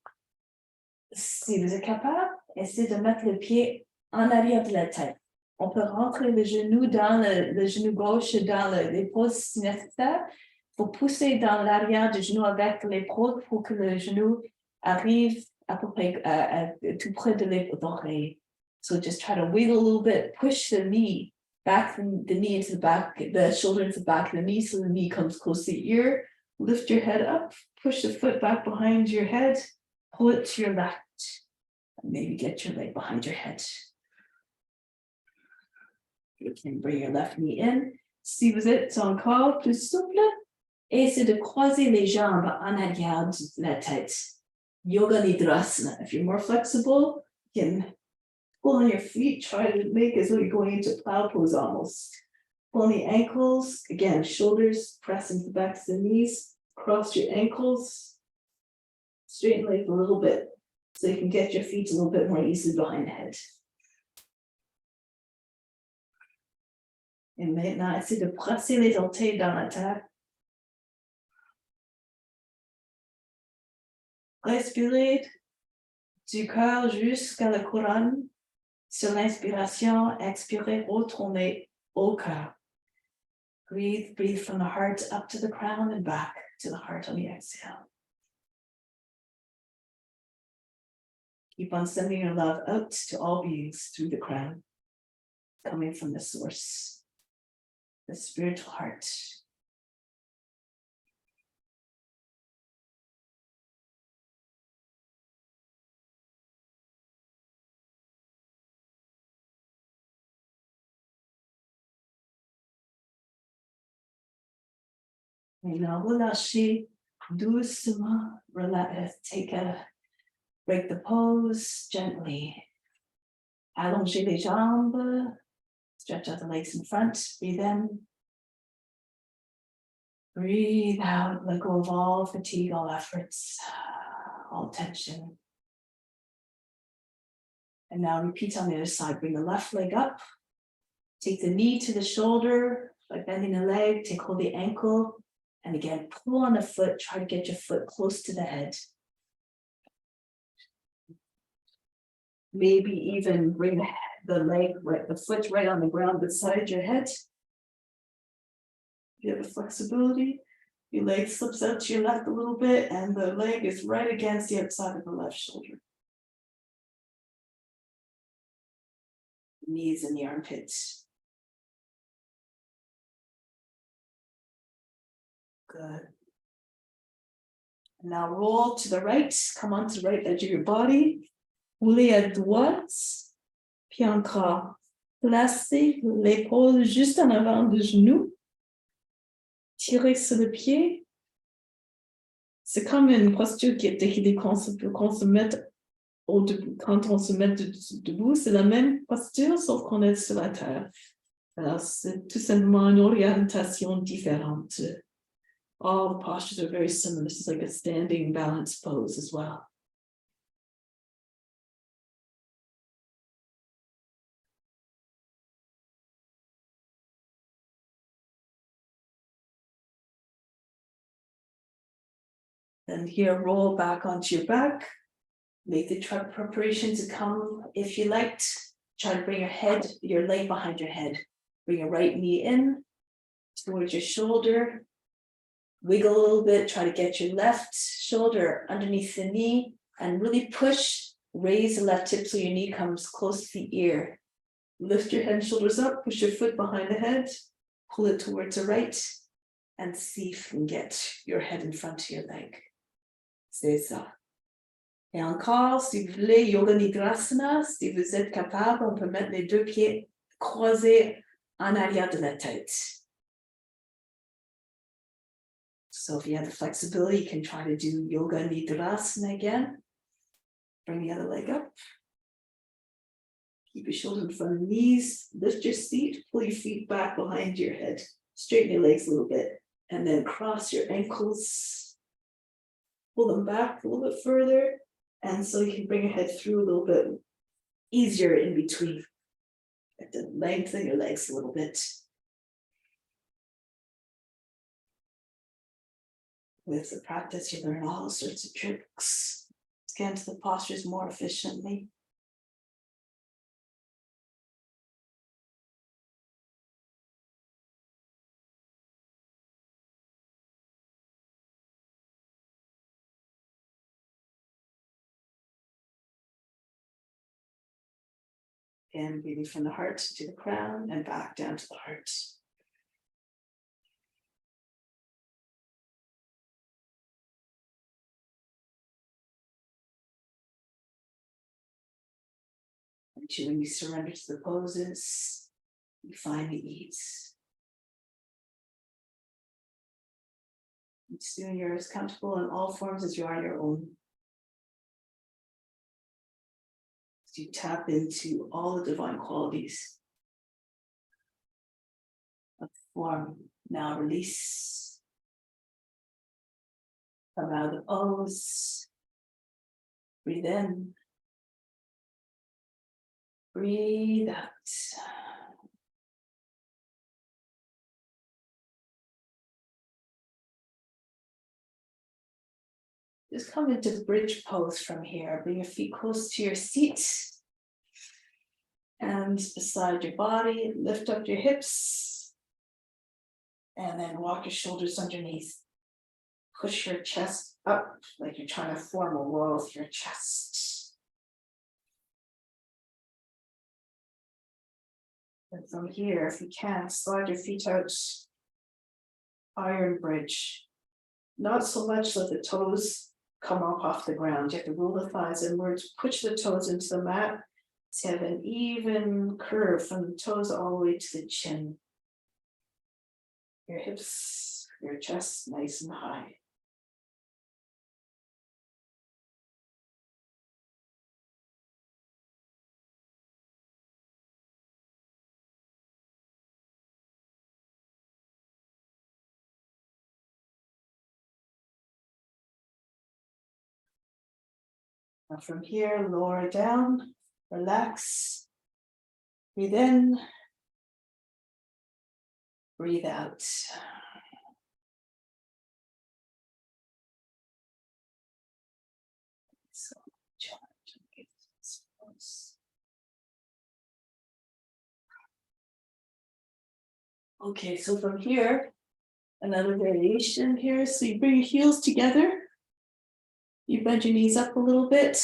si vous êtes capable, essayez de mettre le pied en arrière de la tête. On peut rentrer le genou dans le genou gauche dans l'épaule si nécessaire. Il faut pousser dans l'arrière du genou avec l'épaule pour que le genou arrive à peu près tout près de l'oreille. So just try to wiggle a little bit, push the knee back, the knee into the back, the shoulder into the back of the knee so the knee comes close to the ear. Lift your head up, push the foot back behind your head, pull it to your left, and maybe get your leg behind your head. You can bring your left knee in. Si vous êtes encore plus souple, essayez de croiser les jambes en arrière de la tête. Yoga Nidrasana. If you're more flexible, you can pull on your feet, try to make as though you're going into plow pose almost. Pull on the ankles, again, shoulders press into the backs of the knees, cross your ankles, straighten the leg a little bit so you can get your feet a little bit more easily behind the head. Et maintenant, essayez de presser les orteils dans la terre. Respirez du cœur jusqu'à la couronne. Sur l'inspiration, expirez, retournez au cœur. Breathe from the heart up to the crown and back to the heart on the exhale. Keep on sending your love out to all beings through the crown, coming from the source, the spiritual heart. Maintenant, relâchez doucement. Break the pose gently. Allongez les jambes. Stretch out the legs in front. Breathe in. Breathe out. Let go of all fatigue, all efforts, all tension. And now repeat on the other side. Bring the left leg up. Take the knee to the shoulder. By bending the leg, take hold of the ankle. And again, pull on the foot, try to get your foot close to the head. Maybe even bring the foot right on the ground beside your head. You have the flexibility. Your leg slips out to your left a little bit, and the leg is right against the outside of the left shoulder. Knees in the armpits. Good. Now roll to the right, come onto the right edge of your body. Roulez à droite, puis encore. Placez l'épaule juste en avant du genou. Tirez sur le pied. C'est comme une posture qui est décidée qu'on se mette au debout. Quand on se met debout, c'est la même posture, sauf qu'on est sur la terre. Alors, c'est tout simplement une orientation différente. All the postures are very similar. This is like a standing balance pose as well. Then here, roll back onto your back. Make the preparation to come. If you liked, try to bring your leg behind your head. Bring your right knee in towards your shoulder. Wiggle a little bit, try to get your left shoulder underneath the knee and really push, raise the left hip so your knee comes close to the ear. Lift your head and shoulders up, push your foot behind the head, pull it towards the right, and see if you can get your head in front of your leg. C'est ça. Et encore, si vous voulez, Yoga Nidrasana, si vous êtes capable, on peut mettre les deux pieds croisés en arrière de la tête. So if you have the flexibility, you can try to do Yoga Nidrasana again. Bring the other leg up. Keep your shoulders in front of the knees. Lift your seat. Pull your feet back behind your head. Straighten your legs a little bit. And then cross your ankles. Pull them back a little bit further. And so you can bring your head through a little bit easier in between. You have to lengthen your legs a little bit. With the practice, you learn all sorts of tricks to get into the postures more efficiently. And breathing from the heart to the crown and back down to the heart. When you surrender to the poses, you find the ease. Soon you're as comfortable in all forms as you are your own. As you tap into all the divine qualities of form. Now release. Come out of the pose. Breathe in. Breathe out. Just come into the bridge pose from here. Bring your feet close to your seat. Hands beside your body. Lift up your hips. And then walk your shoulders underneath. Push your chest up like you're trying to form a wall with your chest. And from here, if you can, slide your feet out. Iron bridge. Not so much that the toes come up off the ground. You have to roll the thighs inwards, push the toes into the mat. So you have an even curve from the toes all the way to the chin. Your hips, your chest nice and high. Now from here, lower down, relax, breathe in, Breathe out. So, okay, so from here, another variation here. So you bring your heels together. You bend your knees up a little bit.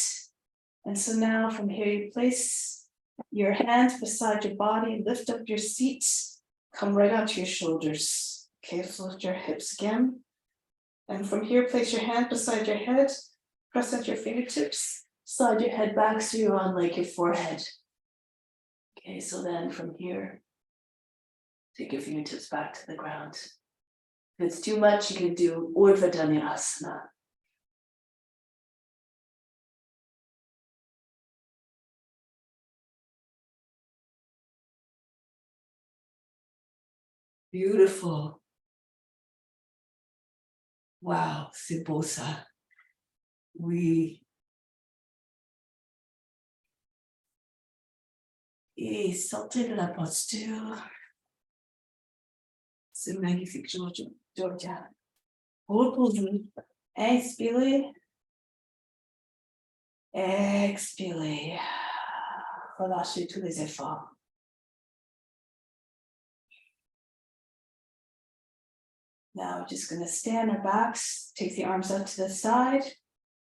And so now from here, you place your hands beside your body, lift up your seat, come right onto your shoulders. Okay, so lift your hips again. And from here, place your hand beside your head, press into your fingertips, slide your head back so you're on like your forehead. Okay, so then from here, take your fingertips back to the ground. If it's too much, you can do Urdhva Dhanasana. Beautiful. Wow, c'est beau ça. Oui. Et sortez de la posture. C'est magnifique, Georgia. Reposez. Inspirez. Expirez. Relâchez tous les efforts. Now we're just going to stand our backs, take the arms up to the side,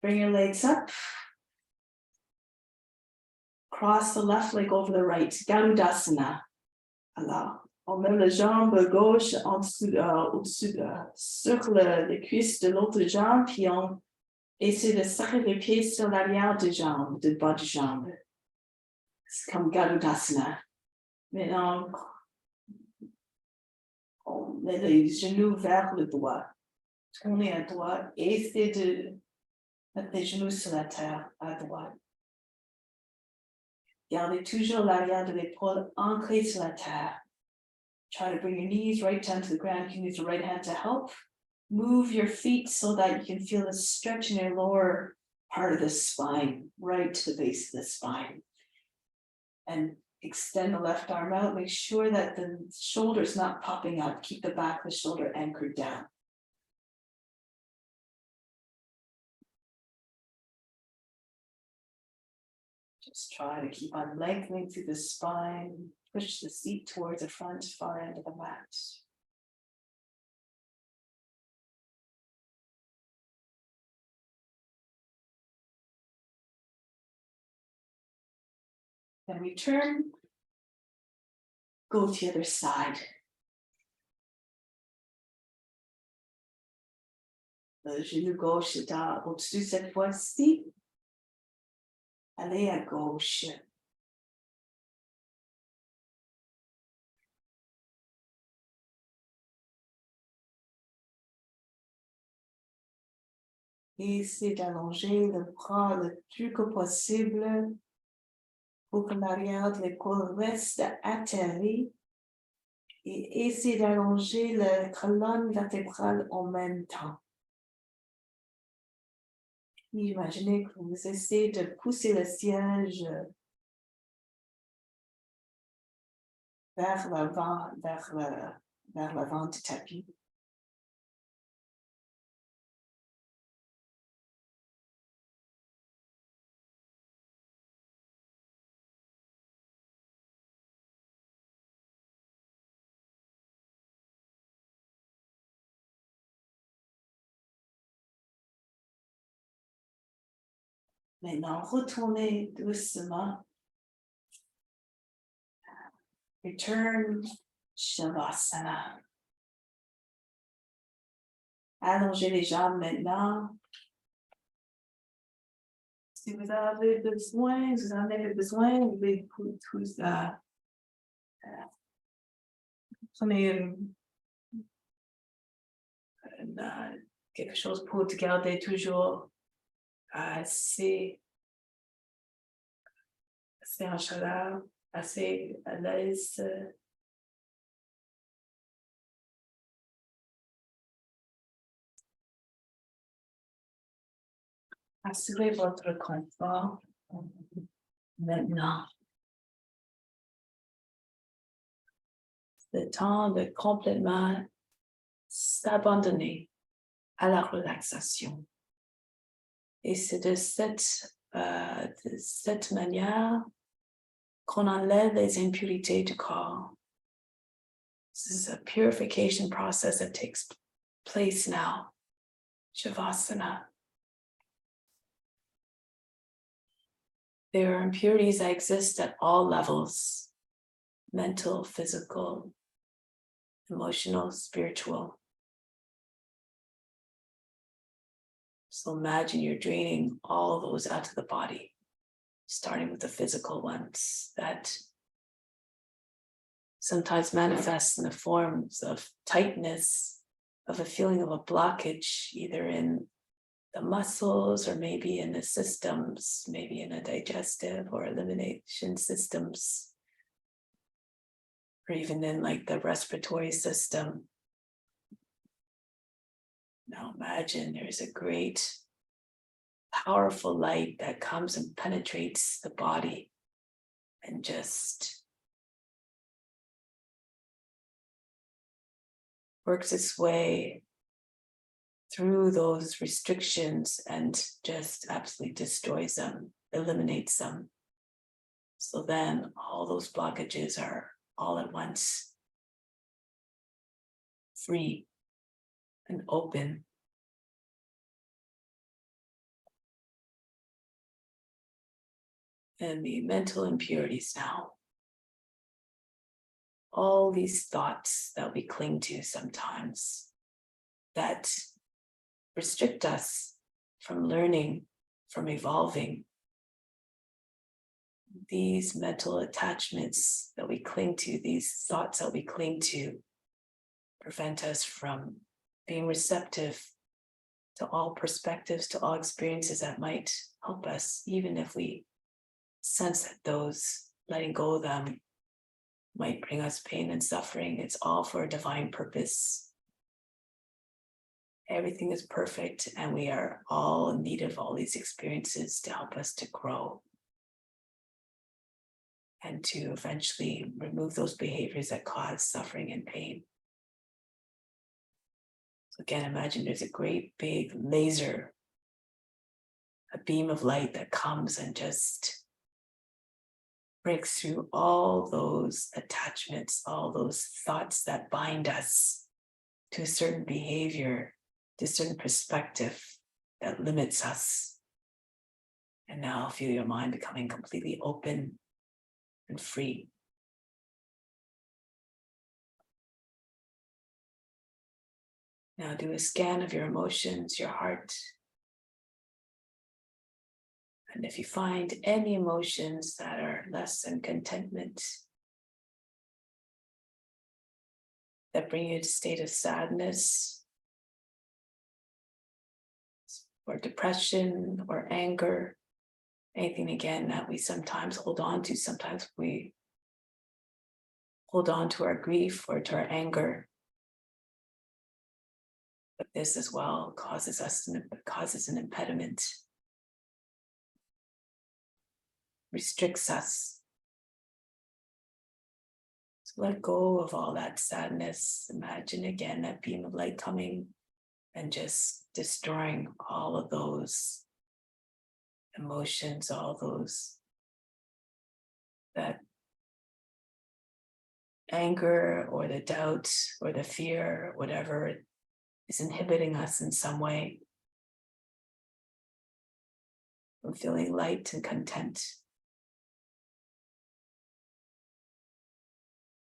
bring your legs up. Cross the left leg over the right, Garudasana. Alors, on met la jambe gauche au-dessus sur les cuisses de l'autre jambe, puis on essaie de serrer les pieds sur l'arrière des jambes, du bas de jambe. C'est comme Garudasana. Maintenant, on met les genoux vers le droit. Tournez à droite et essayez de mettre les genoux sur la terre à droite. Gardez toujours l'arrière de l'épaule ancré sur la terre. Try to bring your knees right down to the ground. You can use the right hand to help. Move your feet so that you can feel the stretch in your lower part of the spine, right to the base of the spine. And extend the left arm out. Make sure that the shoulder is not popping up. Keep the back of the shoulder anchored down. Just try to keep on lengthening through the spine. Push the seat towards the front, far end of the mat. Then return. Go to the other side. Le genou gauche est au-dessus cette fois-ci. Allez à gauche. Essayez d'allonger le bras le plus que possible pour que l'arrière de l'épaule reste atterri. Et essayez d'allonger la colonne vertébrale en même temps. Imaginez que vous essayez de pousser le siège vers l'avant, vers l'avant du tapis. Maintenant, retournez doucement. Return Shavasana. Allongez les jambes maintenant. Si vous avez besoin, vous en avez besoin, vous pouvez tout ça. Prenez quelque chose pour te garder toujours assez en chaleur, assez à l'aise. Assurez votre confort maintenant. le temps de complètement s'abandonner à la relaxation. Et c'est de cette manière qu'on enlève les impurités du corps. This is a purification process that takes place now. Shavasana. There are impurities that exist at all levels: mental, physical, emotional, spiritual. So imagine you're draining all those out of the body, starting with the physical ones that sometimes manifest in the forms of tightness, of a feeling of a blockage, either in the muscles or maybe in the systems, maybe in a digestive or elimination systems, or even in like the respiratory system. Now imagine there's a great, powerful light that comes and penetrates the body and just works its way through those restrictions and just absolutely destroys them, eliminates them. So then all those blockages are all at once free and open. And the mental impurities now. All these thoughts that we cling to sometimes that restrict us from learning, from evolving. These mental attachments that we cling to, these thoughts that we cling to, prevent us from being receptive to all perspectives, to all experiences that might help us, even if we sense that those letting go of them might bring us pain and suffering. It's all for a divine purpose. Everything is perfect, and we are all in need of all these experiences to help us to grow and to eventually remove those behaviors that cause suffering and pain. So again, imagine there's a great big laser, a beam of light that comes and just breaks through all those attachments, all those thoughts that bind us to a certain behavior, to a certain perspective that limits us. And now feel your mind becoming completely open and free. Now do a scan of your emotions, your heart. And if you find any emotions that are less than contentment, that bring you to a state of sadness, or depression, or anger, anything again that we sometimes hold on to. Sometimes we hold on to our grief or to our anger. But this as well causes an impediment, restricts us. So let go of all that sadness. Imagine again that beam of light coming and just destroying all of those emotions, all those, that anger or the doubt or the fear, whatever is inhibiting us in some way from feeling light and content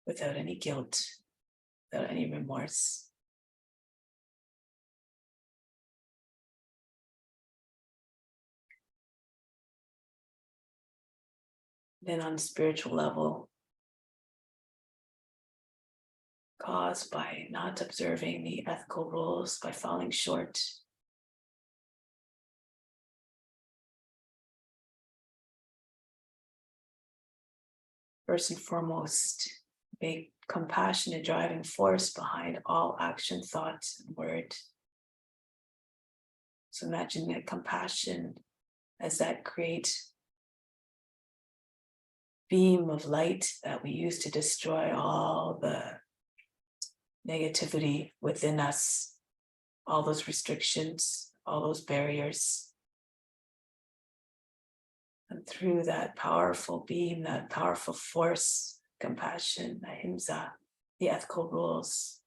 without any guilt, without any remorse. Then on a spiritual level, caused by not observing the ethical rules, by falling short. First and foremost, make compassion a driving force behind all action, thought, and word. So imagine that compassion as that great beam of light that we use to destroy all the negativity within us, all those restrictions, all those barriers. And through that powerful beam, that powerful force, compassion, ahimsa, the ethical rules,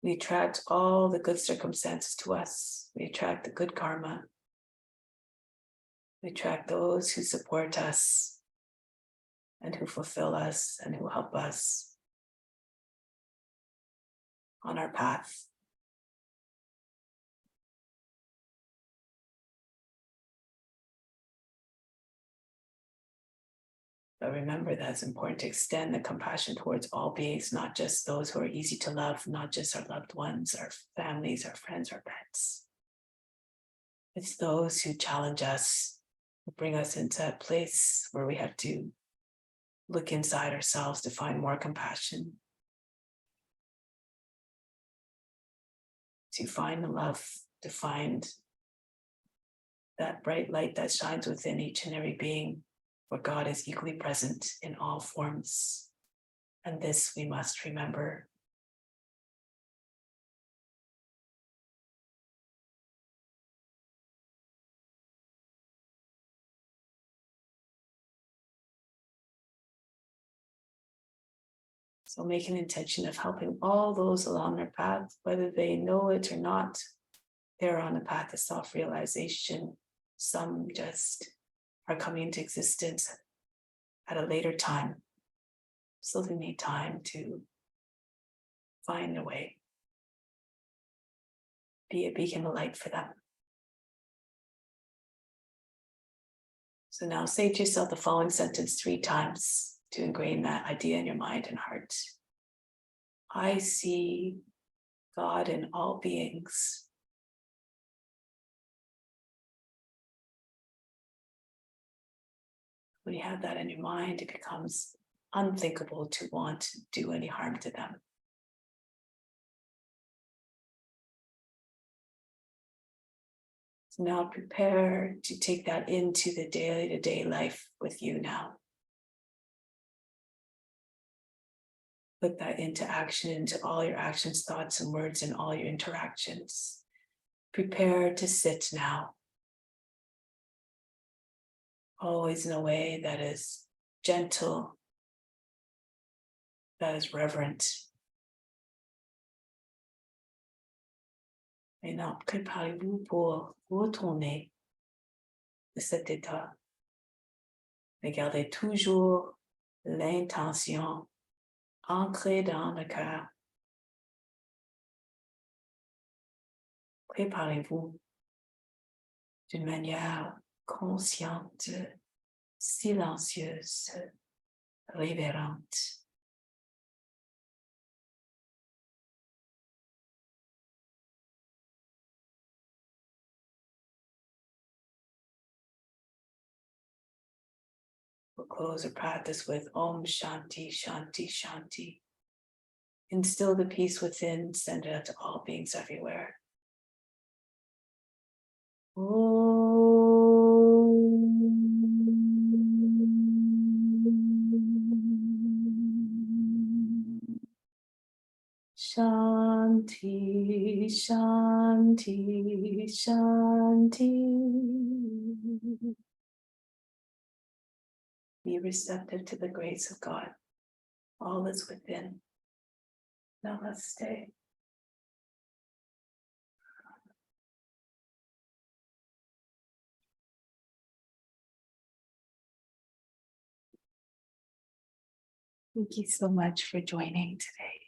we attract all the good circumstances to us. We attract the good karma. We attract those who support us and who fulfill us and who help us on our path. But remember that it's important to extend the compassion towards all beings, not just those who are easy to love, not just our loved ones, our families, our friends, our pets. It's those who challenge us, who bring us into a place where we have to look inside ourselves to find more compassion, to find the love, to find that bright light that shines within each and every being, where God is equally present in all forms. And this we must remember. So make an intention of helping all those along their path, whether they know it or not. They're on a path of self-realization. Some just are coming into existence at a later time. So they need time to find their way. Be a beacon of light for them. So now say to yourself the following sentence 3 times to ingrain that idea in your mind and heart. I see God in all beings. When you have that in your mind, it becomes unthinkable to want to do any harm to them. So now prepare to take that into the day-to-day life with you now. Put that into action, into all your actions, thoughts, and words, and all your interactions. Prepare to sit now. Always in a way that is gentle, that is reverent. Maintenant, préparez-vous pour retourner de cet état. Mais gardez toujours l'intention ancrée dans le cœur. Préparez-vous d'une manière consciente, silencieuse, révérente. We'll close our practice with Om Shanti, Shanti, Shanti. Instill the peace within, send it out to all beings everywhere. Shanti, Shanti, Shanti. Be receptive to the grace of God. All is within. Namaste. Thank you so much for joining today.